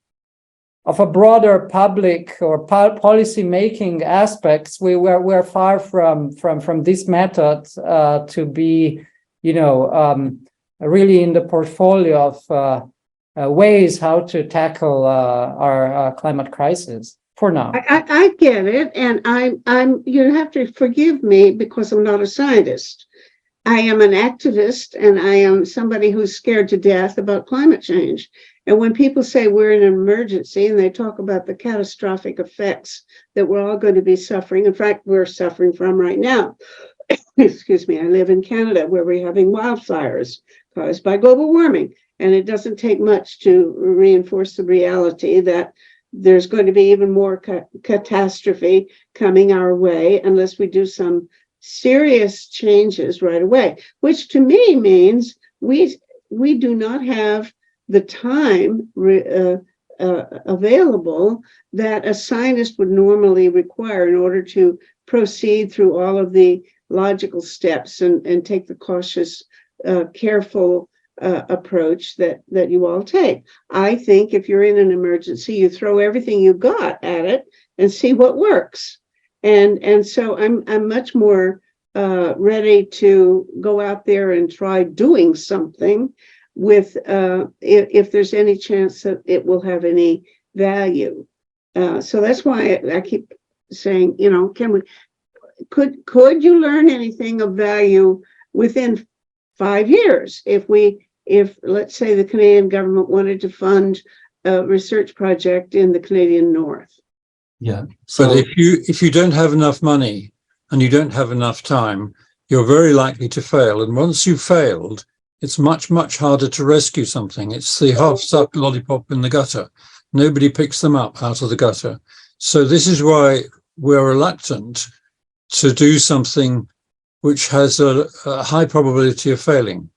of a broader public or policy making aspects, we're far from this method to be, really in the portfolio of ways how to tackle our climate crisis for now. I get it, and I'm. You have to forgive me because I'm not a scientist. I am an activist, and I am somebody who's scared to death about climate change. And when people say we're in an emergency and they talk about the catastrophic effects that we're all going to be suffering, in fact, we're suffering from right now. Excuse me, I live in Canada where we're having wildfires caused by global warming. And it doesn't take much to reinforce the reality that there's going to be even more catastrophe coming our way unless we do some serious changes right away, which to me means we do not have the time available that a scientist would normally require in order to proceed through all of the logical steps and take the cautious, careful approach that you all take. I think if you're in an emergency, you throw everything you got at it and see what works. And so I'm much more ready to go out there and try doing something with if there's any chance that it will have any value. So that's why I keep saying, could you learn anything of value within 5 years if let's say the Canadian government wanted to fund a research project in the Canadian North? yeah. But So if you don't have enough money and you don't have enough time, you're very likely to fail. And once you've failed, it's much, much harder to rescue something. It's the half-sucked lollipop in the gutter. Nobody picks them up out of the gutter. So this is why we're reluctant to do something which has a high probability of failing.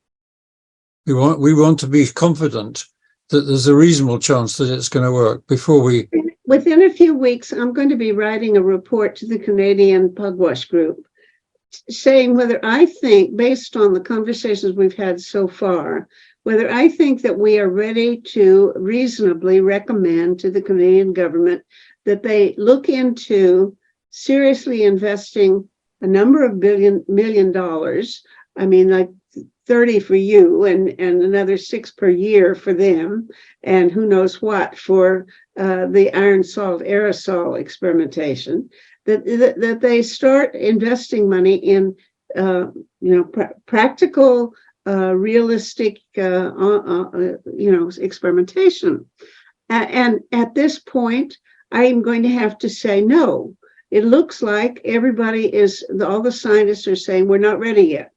We want to be confident that there's a reasonable chance that it's going to work before we... Within a few weeks, I'm going to be writing a report to the Canadian Pugwash Group saying whether I think, based on the conversations we've had so far, whether I think that we are ready to reasonably recommend to the Canadian government that they look into seriously investing a number of million dollars. I mean, like 30 for you and another 6 per year for them, and who knows what for the iron salt aerosol experimentation, that they start investing money in practical realistic experimentation. And at this point I am going to have to say no. It looks like all the scientists are saying we're not ready yet.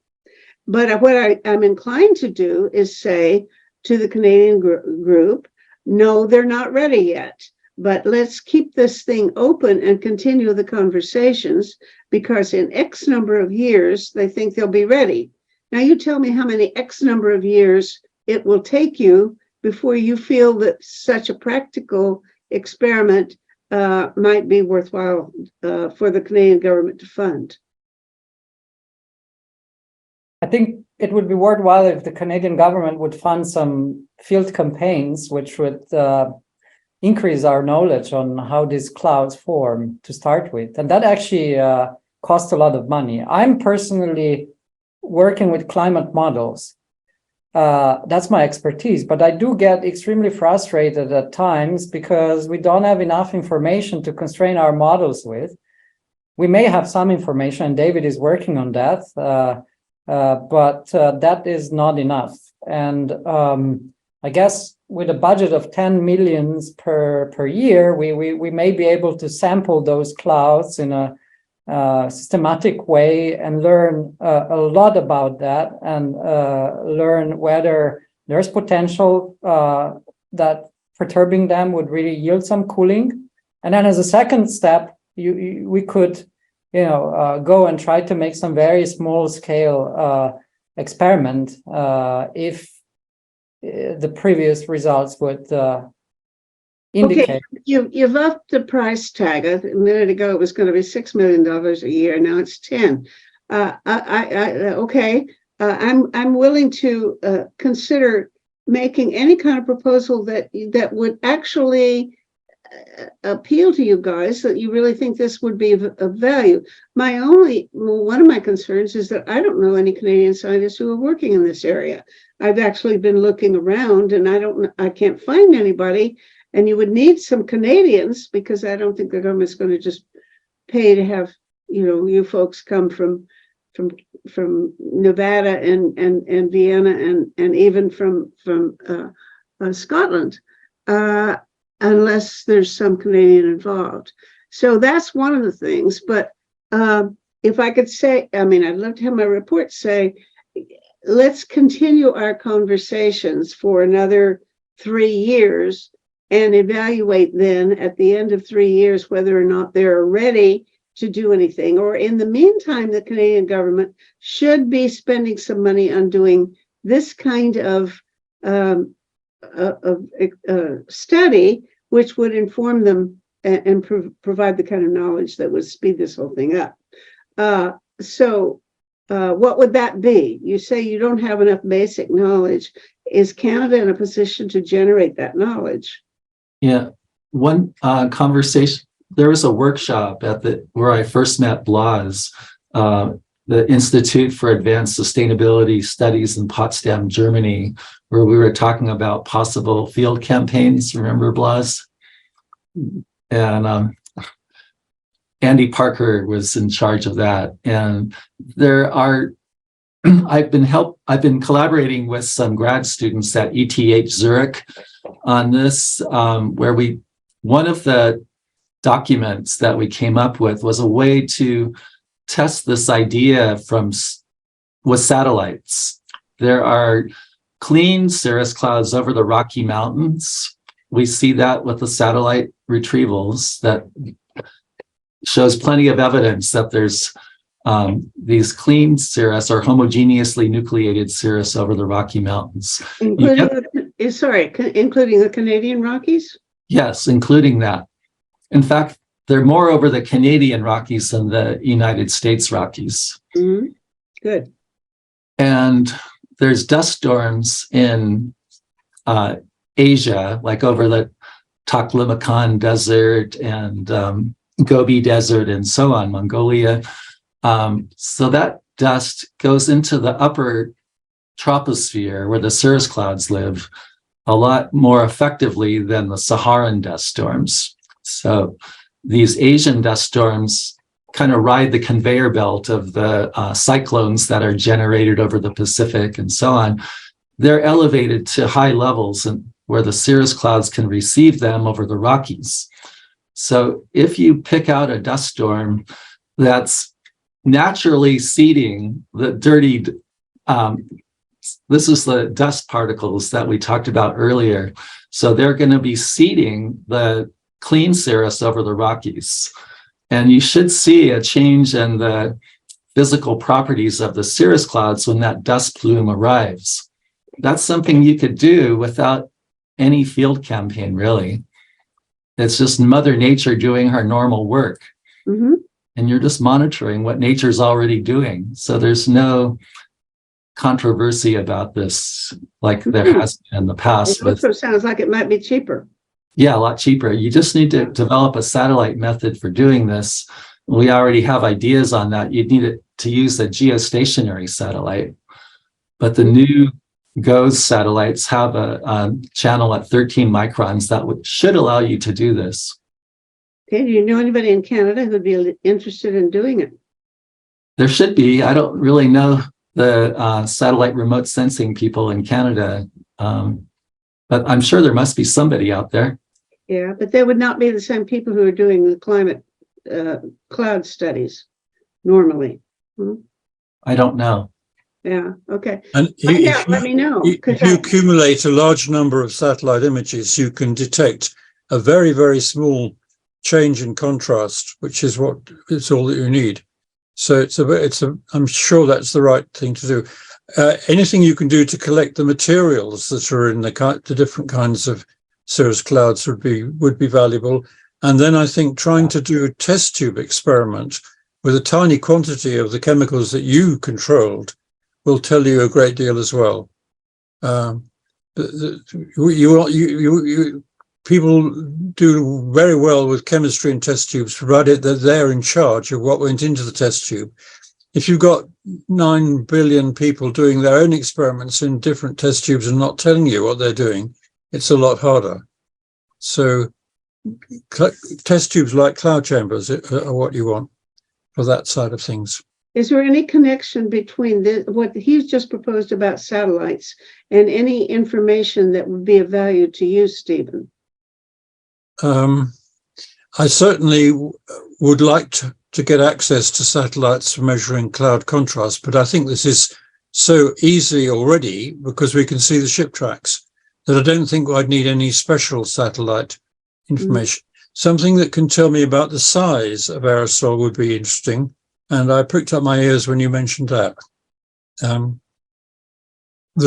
But what I'm inclined to do is say to the Canadian group, no, they're not ready yet. But let's keep this thing open and continue the conversations, because in X number of years, they think they'll be ready. Now, you tell me how many X number of years it will take you before you feel that such a practical experiment might be worthwhile for the Canadian government to fund. I think it would be worthwhile if the Canadian government would fund some field campaigns, which would increase our knowledge on how these clouds form to start with. And that actually costs a lot of money. I'm personally working with climate models. That's my expertise, but I do get extremely frustrated at times because we don't have enough information to constrain our models with. We may have some information, and David is working on that, but that is not enough. And I guess with a budget of 10 million per year, we may be able to sample those clouds in a systematic way and learn a lot about that, and learn whether there's potential that perturbing them would really yield some cooling. And then as a second step, we could, go and try to make some very small scale experiment if the previous results would indicate. Okay, you've upped the price tag. A minute ago, it was going to be $6 million a year. Now it's 10. Okay, I'm willing to consider making any kind of proposal that would actually appeal to you guys, that you really think this would be of value. One of my concerns is that I don't know any Canadian scientists who are working in this area. I've actually been looking around, and I can't find anybody. And you would need some Canadians, because I don't think the government's going to just pay to have you folks come from Nevada and Vienna and even from Scotland, unless there's some Canadian involved. So that's one of the things. But if I could say, I'd love to have my report say, let's continue our conversations for another 3 years and evaluate then at the end of 3 years whether or not they're ready to do anything. Or in the meantime, the Canadian government should be spending some money on doing this kind of study, which would inform them and provide the kind of knowledge that would speed this whole thing up. So what would that be? You say you don't have enough basic knowledge. Is Canada in a position to generate that knowledge? Yeah, one conversation, there was a workshop where I first met Blas, the Institute for Advanced Sustainability Studies in Potsdam, Germany, where we were talking about possible field campaigns. Remember Blas? And Andy Parker was in charge of that. And I've been collaborating with some grad students at ETH Zurich on this, where one of the documents that we came up with was a way to test this idea with satellites. There are clean cirrus clouds over the Rocky Mountains. We see that with the satellite retrievals. That shows plenty of evidence that there's these clean cirrus or homogeneously nucleated cirrus over the Rocky Mountains. Including the Canadian Rockies? Yes, including that. In fact, they're more over the Canadian Rockies than the United States Rockies. Mm-hmm. Good. And there's dust storms in Asia, like over the Taklamakan Desert and Gobi Desert and so on, Mongolia. So that dust goes into the upper troposphere where the cirrus clouds live a lot more effectively than the Saharan dust storms. So these Asian dust storms kind of ride the conveyor belt of the cyclones that are generated over the Pacific and so on. They're elevated to high levels and where the cirrus clouds can receive them over the Rockies. So if you pick out a dust storm that's naturally seeding the dirty, this is the dust particles that we talked about earlier. So they're going to be seeding the clean cirrus over the Rockies. And you should see a change in the physical properties of the cirrus clouds when that dust plume arrives. That's something you could do without any field campaign, really. It's just Mother Nature doing her normal work. Mm-hmm. And you're just monitoring what nature's already doing. So there's no controversy about this like there has been in the past. It also sounds like it might be cheaper. Yeah, a lot cheaper. You just need to develop a satellite method for doing this. We already have ideas on that. You'd need to use a geostationary satellite. But the new GOES satellites have a channel at 13 microns that should allow you to do this. Okay, do you know anybody in Canada who'd be interested in doing it? There should be. I don't really know the satellite remote sensing people in Canada, but I'm sure there must be somebody out there. Yeah, but they would not be the same people who are doing the climate cloud studies normally. I don't know. Yeah. Okay. And Find out, let me know. if you accumulate a large number of satellite images, you can detect a very, very small change in contrast, which is what it's all that you need. So I'm sure that's the right thing to do. Anything you can do to collect the materials that are in the different kinds of cirrus clouds would be valuable. And then I think trying to do a test tube experiment with a tiny quantity of the chemicals that you controlled will tell you a great deal as well. People do very well with chemistry in test tubes, provided that they're in charge of what went into the test tube. If you've got 9 billion people doing their own experiments in different test tubes and not telling you what they're doing, it's a lot harder. So test tubes like cloud chambers are what you want for that side of things. Is there any connection between what he's just proposed about satellites and any information that would be of value to you, Stephen? I certainly would like to get access to satellites for measuring cloud contrast, but I think this is so easy already because we can see the ship tracks that I don't think I'd need any special satellite information. Something that can tell me about the size of aerosol would be interesting. And I pricked up my ears when you mentioned that. The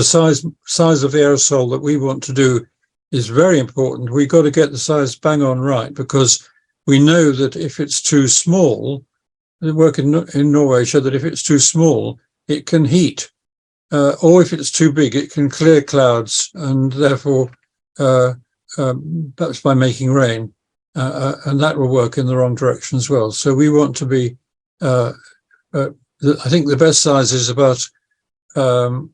size of the aerosol that we want to do is very important. We've got to get the size bang on right, because we know that if it's too small, the work in Norway showed that if it's too small, it can heat. Or if it's too big, it can clear clouds and therefore perhaps by making rain. And that will work in the wrong direction as well. So we want to be I think the best size is about 10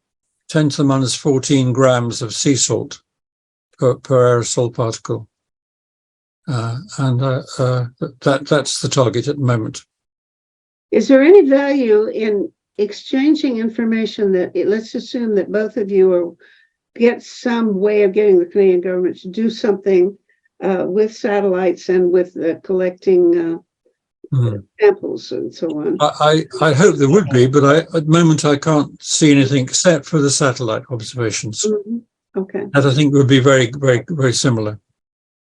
to the minus 14 grams of sea salt per aerosol particle. That's the target at the moment. Is there any value in exchanging information that, let's assume that both of you get some way of getting the Canadian government to do something with satellites and with collecting samples and so on? I hope there would be, but at the moment I can't see anything except for the satellite observations. Okay. That I think would be very, very, very similar.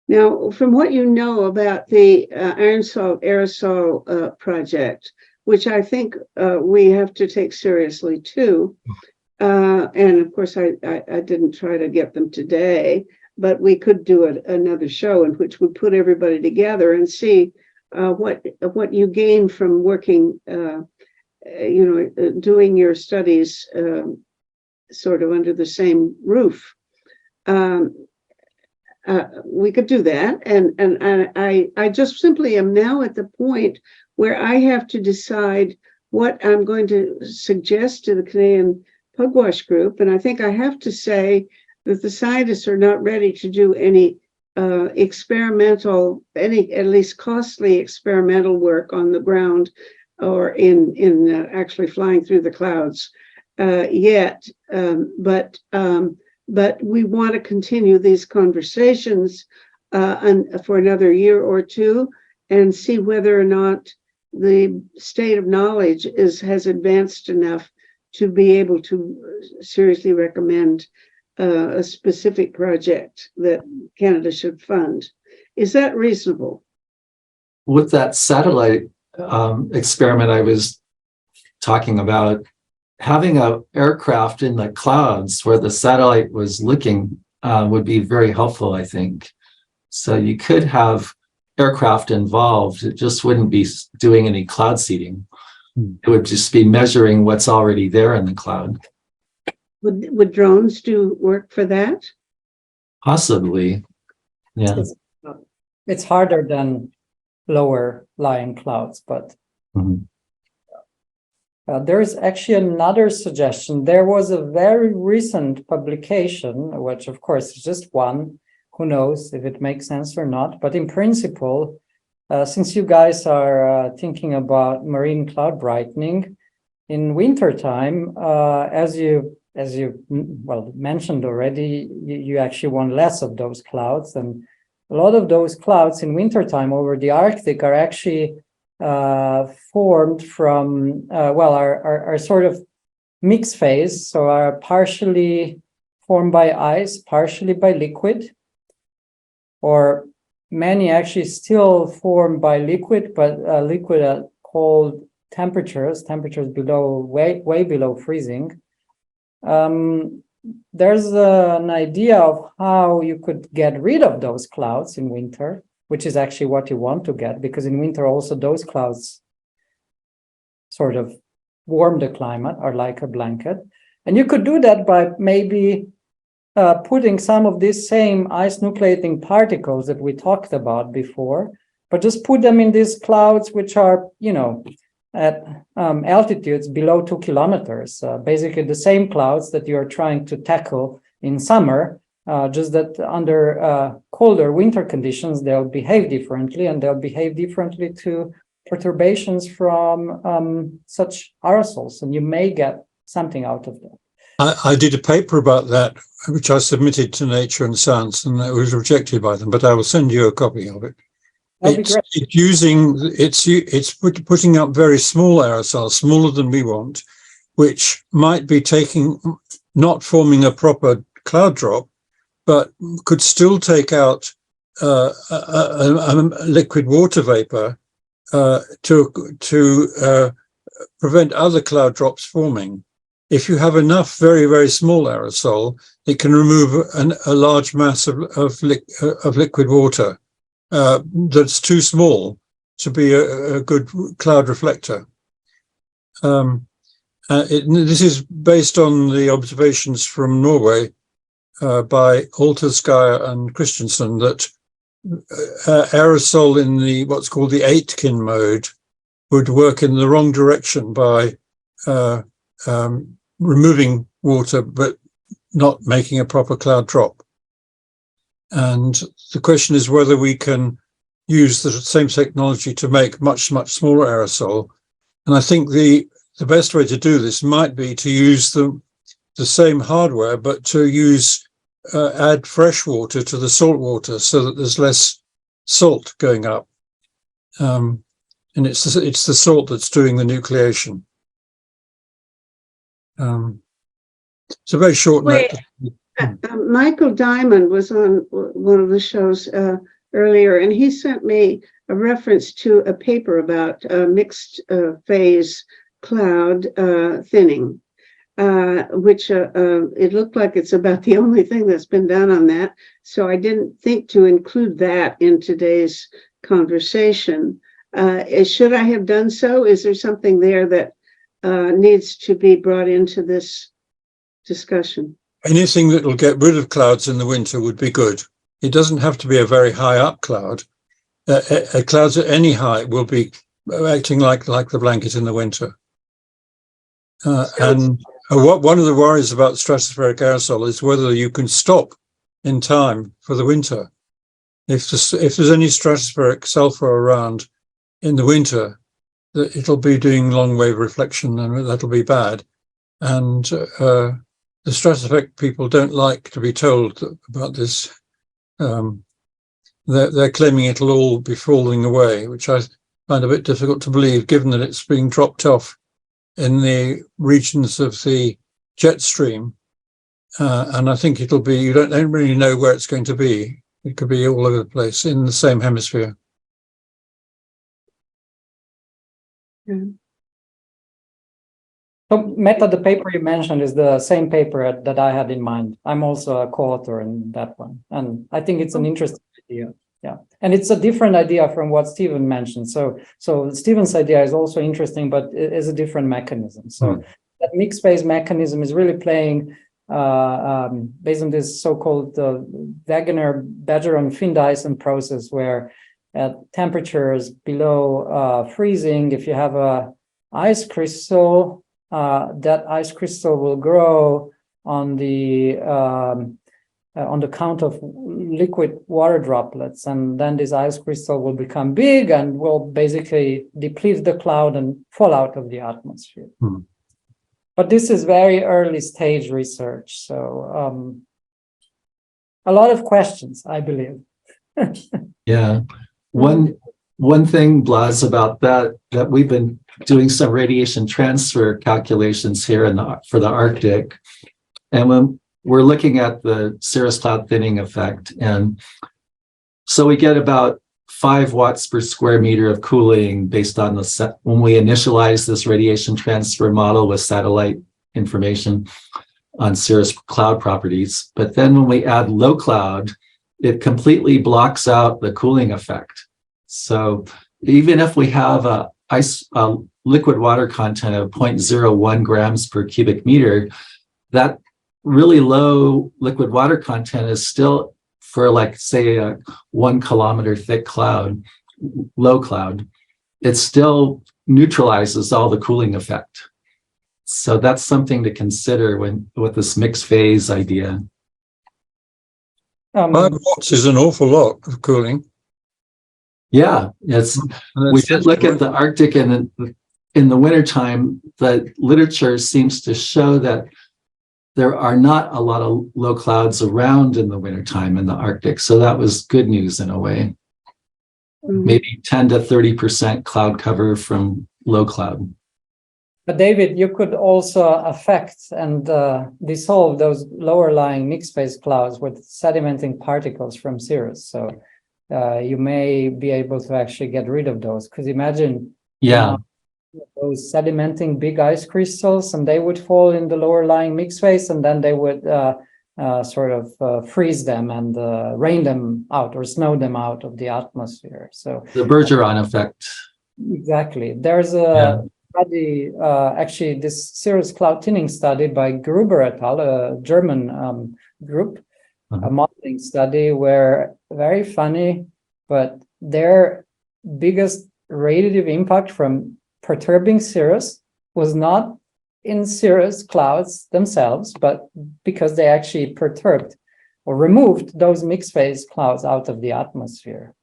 Now, from what you know about the iron salt aerosol project, which I think we have to take seriously too, and of course I didn't try to get them today, but we could do another show in which we put everybody together and see what you gain from working, doing your studies sort of under the same roof. We could do that, and I just simply am now at the point where I have to decide what I'm going to suggest to the Canadian Pugwash group, and I think I have to say that the scientists are not ready to do any at least costly experimental work on the ground or in actually flying through the clouds yet. But we want to continue these conversations for another year or two and see whether or not the state of knowledge has advanced enough to be able to seriously recommend a specific project that Canada should fund. Is that reasonable? With that satellite experiment I was talking about, having an aircraft in the clouds where the satellite was looking would be very helpful, I think. So you could have aircraft involved. It just wouldn't be doing any cloud seeding. It would just be measuring what's already there in the cloud. Would drones do work for that? Possibly, yeah. It's harder than lower lying clouds, but there is actually another suggestion. There was a very recent publication, which of course is just one. Who knows if it makes sense or not? But in principle, since you guys are thinking about marine cloud brightening in wintertime, as you mentioned already, you actually want less of those clouds, and a lot of those clouds in wintertime over the Arctic are actually formed from are sort of mixed phase, so are partially formed by ice, partially by liquid, or many actually still formed by liquid, but liquid at cold temperatures below, way below freezing. There's an idea of how you could get rid of those clouds in winter, which is actually what you want to get, because in winter also those clouds sort of warm the climate, are like a blanket. And you could do that by maybe putting some of these same ice nucleating particles that we talked about before, but just put them in these clouds which are, at altitudes below 2 kilometers, basically the same clouds that you're trying to tackle in summer, just that under colder winter conditions, they'll behave differently, and they'll behave differently to perturbations from such aerosols, and you may get something out of that. I did a paper about that, which I submitted to Nature and Science, and it was rejected by them, but I will send you a copy of it. It's putting up very small aerosols, smaller than we want, which might be not forming a proper cloud drop, but could still take out a liquid water vapor to prevent other cloud drops forming. If you have enough very, very small aerosol, it can remove a large mass of liquid water that's too small to be a good cloud reflector. This is based on the observations from Norway by Alterskaya and Christensen, that aerosol in what's called the Aitken mode would work in the wrong direction by removing water but not making a proper cloud drop. And the question is whether we can use the same technology to make much, much smaller aerosol. And I think the best way to do this might be to use the same hardware, but to add fresh water to the salt water so that there's less salt going up. And it's the salt that's doing the nucleation. It's a very short note. Michael Diamond was on one of the shows earlier, and he sent me a reference to a paper about mixed phase cloud thinning, which it looked like it's about the only thing that's been done on that. So I didn't think to include that in today's conversation. Should I have done so? Is there something there that needs to be brought into this discussion? Anything that will get rid of clouds in the winter would be good. It doesn't have to be a very high up cloud. Clouds at any height will be acting like the blanket in the winter. And one of the worries about stratospheric aerosol is whether you can stop in time for the winter. If there's any stratospheric sulfur around in the winter, it'll be doing long wave reflection, and that'll be bad. And the stratospheric people don't like to be told about this. They're claiming it'll all be falling away, which I find a bit difficult to believe, given that it's being dropped off in the regions of the jet stream. And I think it'll be, you don't really know where it's going to be. It could be all over the place in the same hemisphere. Yeah. So Meta, the paper you mentioned is the same paper that I had in mind. I'm also a co-author in that one. And I think it's an interesting idea. Yeah. And it's a different idea from what Stephen mentioned. So Stephen's idea is also interesting, but it is a different mechanism. So that mixed phase mechanism is really playing based on this so-called Wegener-Bergeron-Finn-Dyson process, where at temperatures below freezing, if you have a ice crystal, that ice crystal will grow on the count of liquid water droplets, and then this ice crystal will become big and will basically deplete the cloud and fall out of the atmosphere. But this is very early stage research, so a lot of questions, I believe. Yeah. One one thing, Blas, about that we've been doing some radiation transfer calculations here for the Arctic. And when we're looking at the cirrus cloud thinning effect, and so we get about 5 watts per square meter of cooling based on when we initialize this radiation transfer model with satellite information on cirrus cloud properties. But then when we add low cloud, it completely blocks out the cooling effect. So even if we have a liquid water content of 0.01 grams per cubic meter, that really low liquid water content is still, for like, say, a 1 kilometer thick cloud, low cloud, it still neutralizes all the cooling effect. So that's something to consider with this mixed phase idea. 5 watts is an awful lot of cooling. Yeah, we did look at the Arctic, and in the wintertime, the literature seems to show that there are not a lot of low clouds around in the wintertime in the Arctic. So that was good news in a way. Mm-hmm. Maybe 10 to 30% cloud cover from low cloud. But David, you could also affect and dissolve those lower lying mixed phase clouds with sedimenting particles from Cirrus. So you may be able to actually get rid of those. Because imagine those sedimenting big ice crystals, and they would fall in the lower lying mixed phase, and then they would sort of freeze them and rain them out or snow them out of the atmosphere. So the Bergeron effect. Exactly. There's a study, actually this Cirrus cloud thinning study by Gruber et al., a German group, a modeling study where, very funny, but their biggest radiative impact from perturbing Cirrus was not in Cirrus clouds themselves, but because they actually perturbed or removed those mixed phase clouds out of the atmosphere,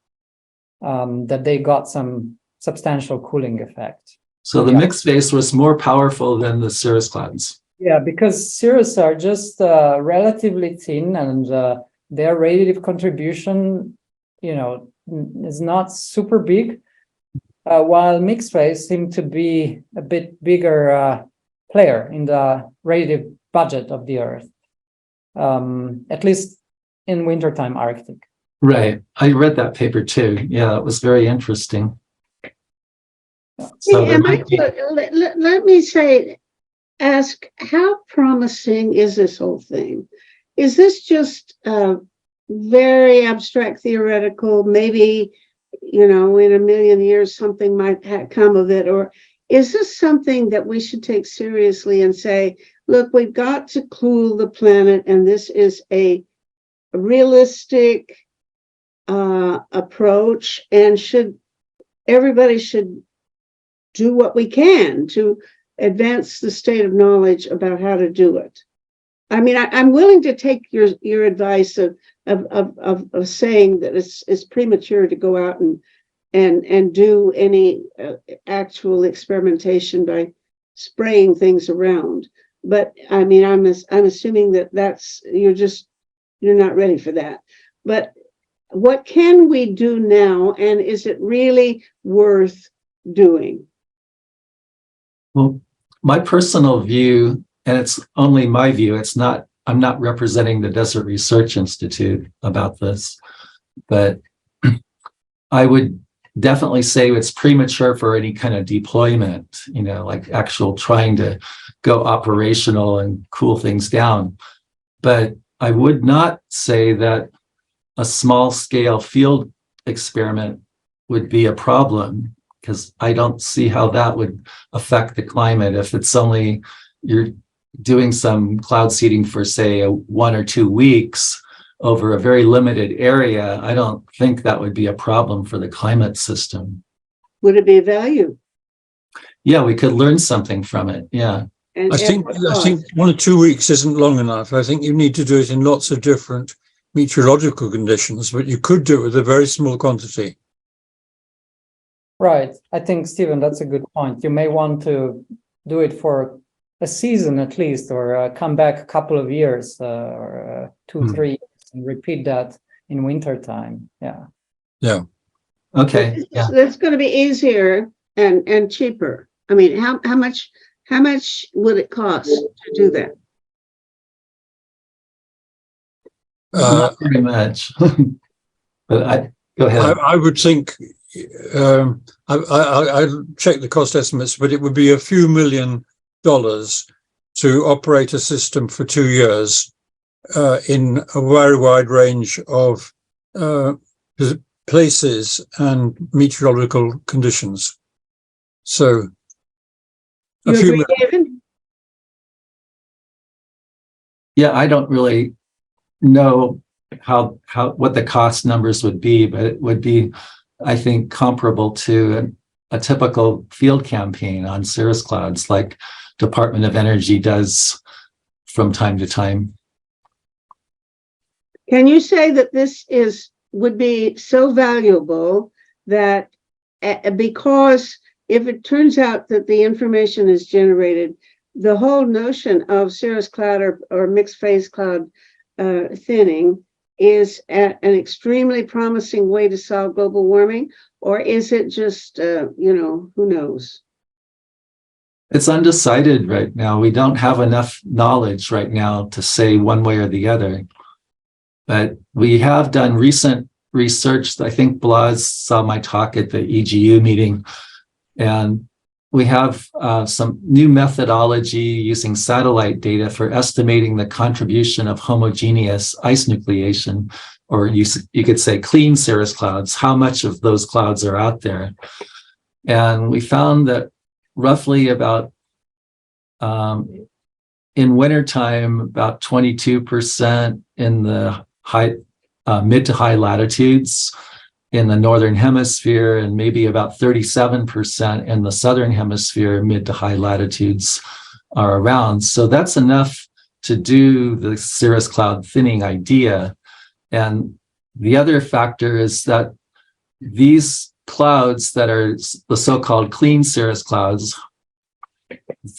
that they got some substantial cooling effect. So the mixed phase was more powerful than the cirrus clouds. Yeah, because cirrus are just relatively thin, and their radiative contribution, is not super big, while mixed phase seem to be a bit bigger player in the radiative budget of the Earth, at least in wintertime Arctic. Right. I read that paper too. Yeah, it was very interesting. So let me ask, how promising is this whole thing? Is this just very abstract theoretical? Maybe, in a million years, something might come of it. Or is this something that we should take seriously and say, look, we've got to cool the planet, and this is a realistic approach, and everybody should do what we can to advance the state of knowledge about how to do it? I mean, I'm willing to take your advice of saying that it's premature to go out and do any actual experimentation by spraying things around. But I mean, I'm assuming that you're not ready for that. But what can we do now, and is it really worth doing? Well, my personal view, and it's only my view, I'm not representing the Desert Research Institute about this, but I would definitely say it's premature for any kind of deployment, like actual trying to go operational and cool things down. But I would not say that a small scale field experiment would be a problem, because I don't see how that would affect the climate. If it's only you're doing some cloud seeding for, say, 1 or 2 weeks over a very limited area, I don't think that would be a problem for the climate system. Would it be of value? Yeah, we could learn something from it. Yeah. I think 1 or 2 weeks isn't long enough. I think you need to do it in lots of different meteorological conditions, but you could do it with a very small quantity. Right. I think, Stephen, that's a good point. You may want to do it for a season at least, or come back a couple of years, or 2-3 years, and repeat that in wintertime. Yeah. Yeah. Okay. Yeah. It's going to be easier and cheaper. I mean, how much would it cost to do that? Not very much. But go ahead. I would think, I checked the cost estimates, but it would be a few $1,000,000 to operate a system for 2 years in a very wide range of places and meteorological conditions. So a You few agree, David? Yeah, I don't really know how what the cost numbers would be, but it would be, I think, comparable to a typical field campaign on cirrus clouds, like Department of Energy does from time to time. Can you say that this would be so valuable that because if it turns out that the information is generated, the whole notion of cirrus cloud or mixed phase cloud thinning is an extremely promising way to solve global warming, or is it just, who knows? It's undecided right now. We don't have enough knowledge right now to say one way or the other. But we have done recent research. I think Blas saw my talk at the EGU meeting, and we have some new methodology using satellite data for estimating the contribution of homogeneous ice nucleation, or you could say clean cirrus clouds, how much of those clouds are out there. And we found that roughly about, in wintertime, about 22% in the mid to high latitudes in the northern hemisphere, and maybe about 37% in the southern hemisphere, mid to high latitudes are around. So that's enough to do the cirrus cloud thinning idea. And the other factor is that these clouds that are the so-called clean cirrus clouds,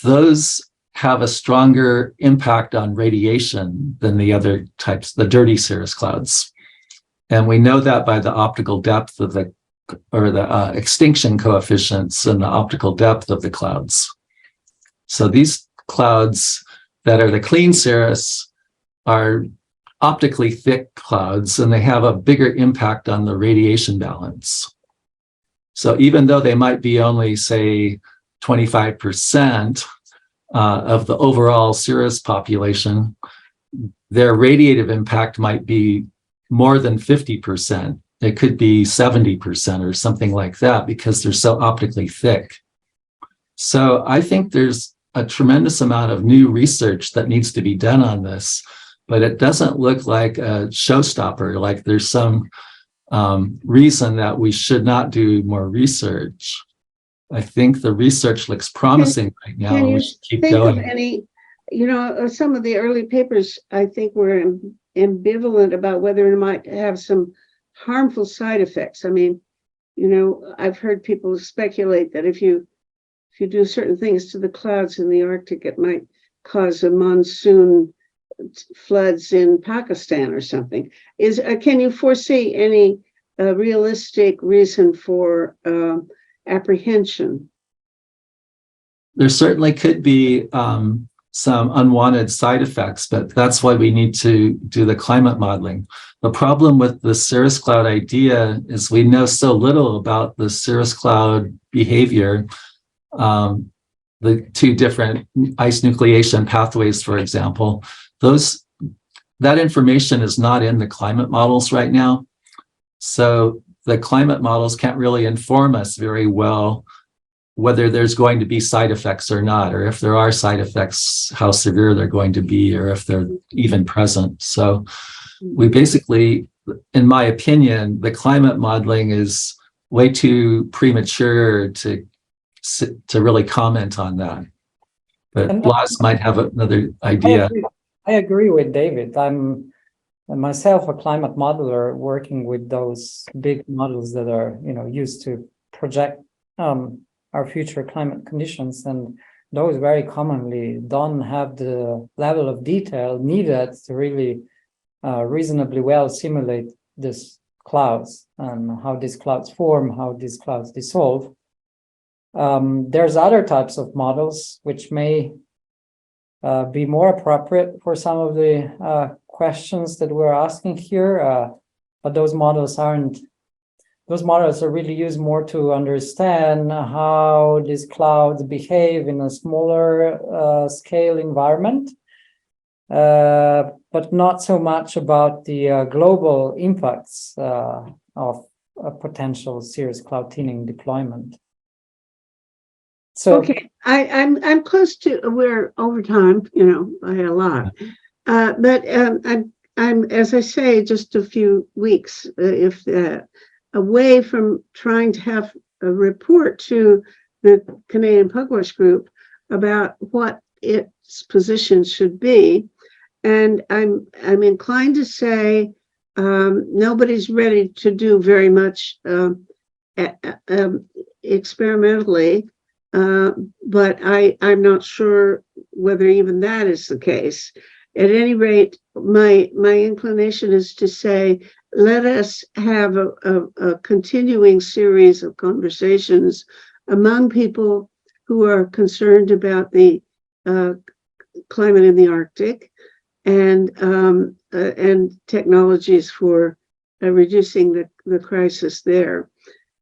those have a stronger impact on radiation than the other types, the dirty cirrus clouds. And we know that by the optical depth of the extinction coefficients and the optical depth of the clouds. So these clouds that are the clean cirrus are optically thick clouds, and they have a bigger impact on the radiation balance. So even though they might be only, say, 25% of the overall cirrus population, their radiative impact might be more than 50%. It could be 70% or something like that, because they're so optically thick. So I think there's a tremendous amount of new research that needs to be done on this, but it doesn't look like a showstopper, like there's some reason that we should not do more research. I think the research looks promising right now. Can you we should keep think going. of any, some of the early papers, I think, were ambivalent about whether it might have some harmful side effects. I mean, I've heard people speculate that if you do certain things to the clouds in the Arctic, it might cause a monsoon floods in Pakistan or something. Can you foresee any realistic reason for apprehension? There certainly could be some unwanted side effects, but that's why we need to do the climate modeling. The problem with the cirrus cloud idea is we know so little about the cirrus cloud behavior. The two different ice nucleation pathways, for example, that information is not in the climate models right now. So the climate models can't really inform us very well whether there's going to be side effects or not, or if there are side effects, how severe they're going to be, or if they're even present. So we basically, in my opinion, the climate modeling is way too premature to really comment on that. But Blas might have another idea. I agree with David. I'm myself a climate modeler working with those big models that are, used to project our future climate conditions, and those very commonly don't have the level of detail needed to really reasonably well simulate this clouds and how these clouds form, how these clouds dissolve. There's other types of models which may be more appropriate for some of the questions that we're asking here, but those models are really used more to understand how these clouds behave in a smaller scale environment, but not so much about the global impacts of a potential Cirrus cloud thinning deployment. So, okay, I'm close to, we're over time, by a lot. But I'm, as I say, just a few weeks, if away from trying to have a report to the Canadian Pugwash Group about what its position should be. And I'm inclined to say nobody's ready to do very much experimentally, but I'm not sure whether even that is the case. At any rate, my inclination is to say, let us have a continuing series of conversations among people who are concerned about the climate in the Arctic and technologies for reducing the crisis there,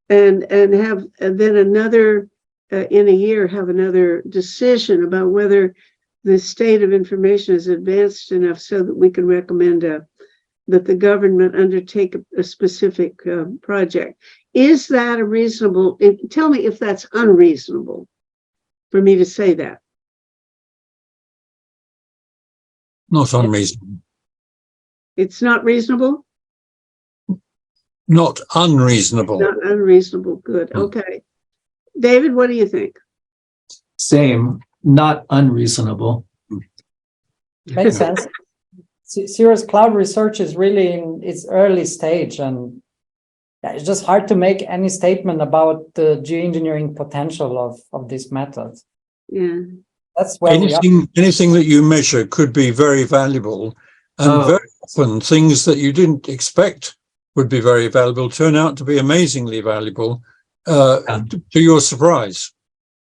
and then another in a year have another decision about whether the state of information is advanced enough so that we can recommend that the government undertake a specific project. Is that a reasonable? Tell me if that's unreasonable for me to say that. Not unreasonable. It's not reasonable? Not unreasonable. Not unreasonable. Good. Okay. David, what do you think? Same, not unreasonable. makes sense. Cirrus cloud research is really in its early stage, and it's just hard to make any statement about the geoengineering potential of this method. Yeah. That's where anything that you measure could be very valuable, and very often things that you didn't expect would be very valuable turn out to be amazingly valuable to your surprise.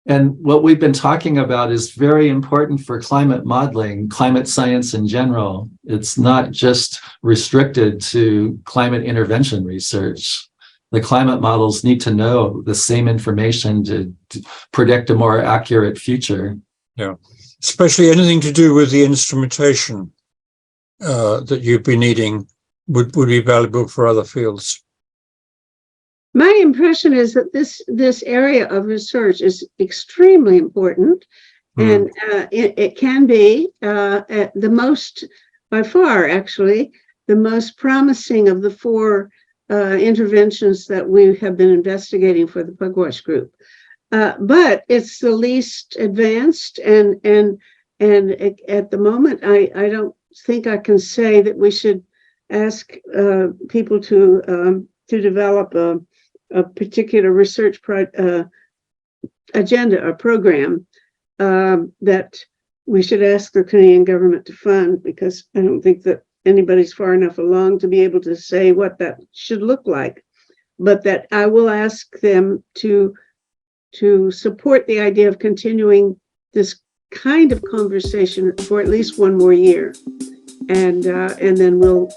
And what we've been talking about is very important for climate modeling, climate science in general. It's not just restricted to climate intervention research. The climate models need to know the same information to predict a more accurate future. Yeah, especially anything to do with the instrumentation that you'd be needing would be valuable for other fields. My impression is that this area of research is extremely important, and it can be the most, by far, actually, the most promising of the four interventions that we have been investigating for the Pugwash Group. But it's the least advanced, and at the moment, I don't think I can say that we should ask people to develop a particular research agenda or program that we should ask the Canadian government to fund, because I don't think that anybody's far enough along to be able to say what that should look like. But that I will ask them to support the idea of continuing this kind of conversation for at least one more year, and then we'll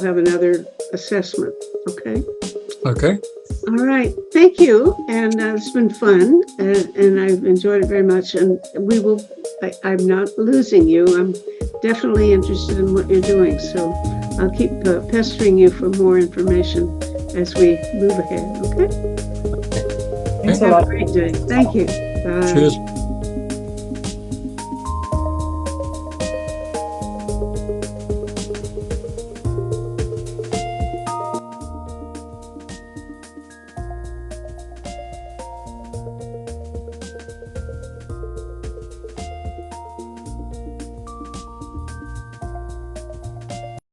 have another assessment. Okay. Okay. All right. Thank you. And it's been fun, and I've enjoyed it very much. And we will. I'm not losing you. I'm definitely interested in what you're doing. So I'll keep pestering you for more information as we move ahead. Okay. Thanks a Have lot. a great day. Thank you. Bye. Cheers.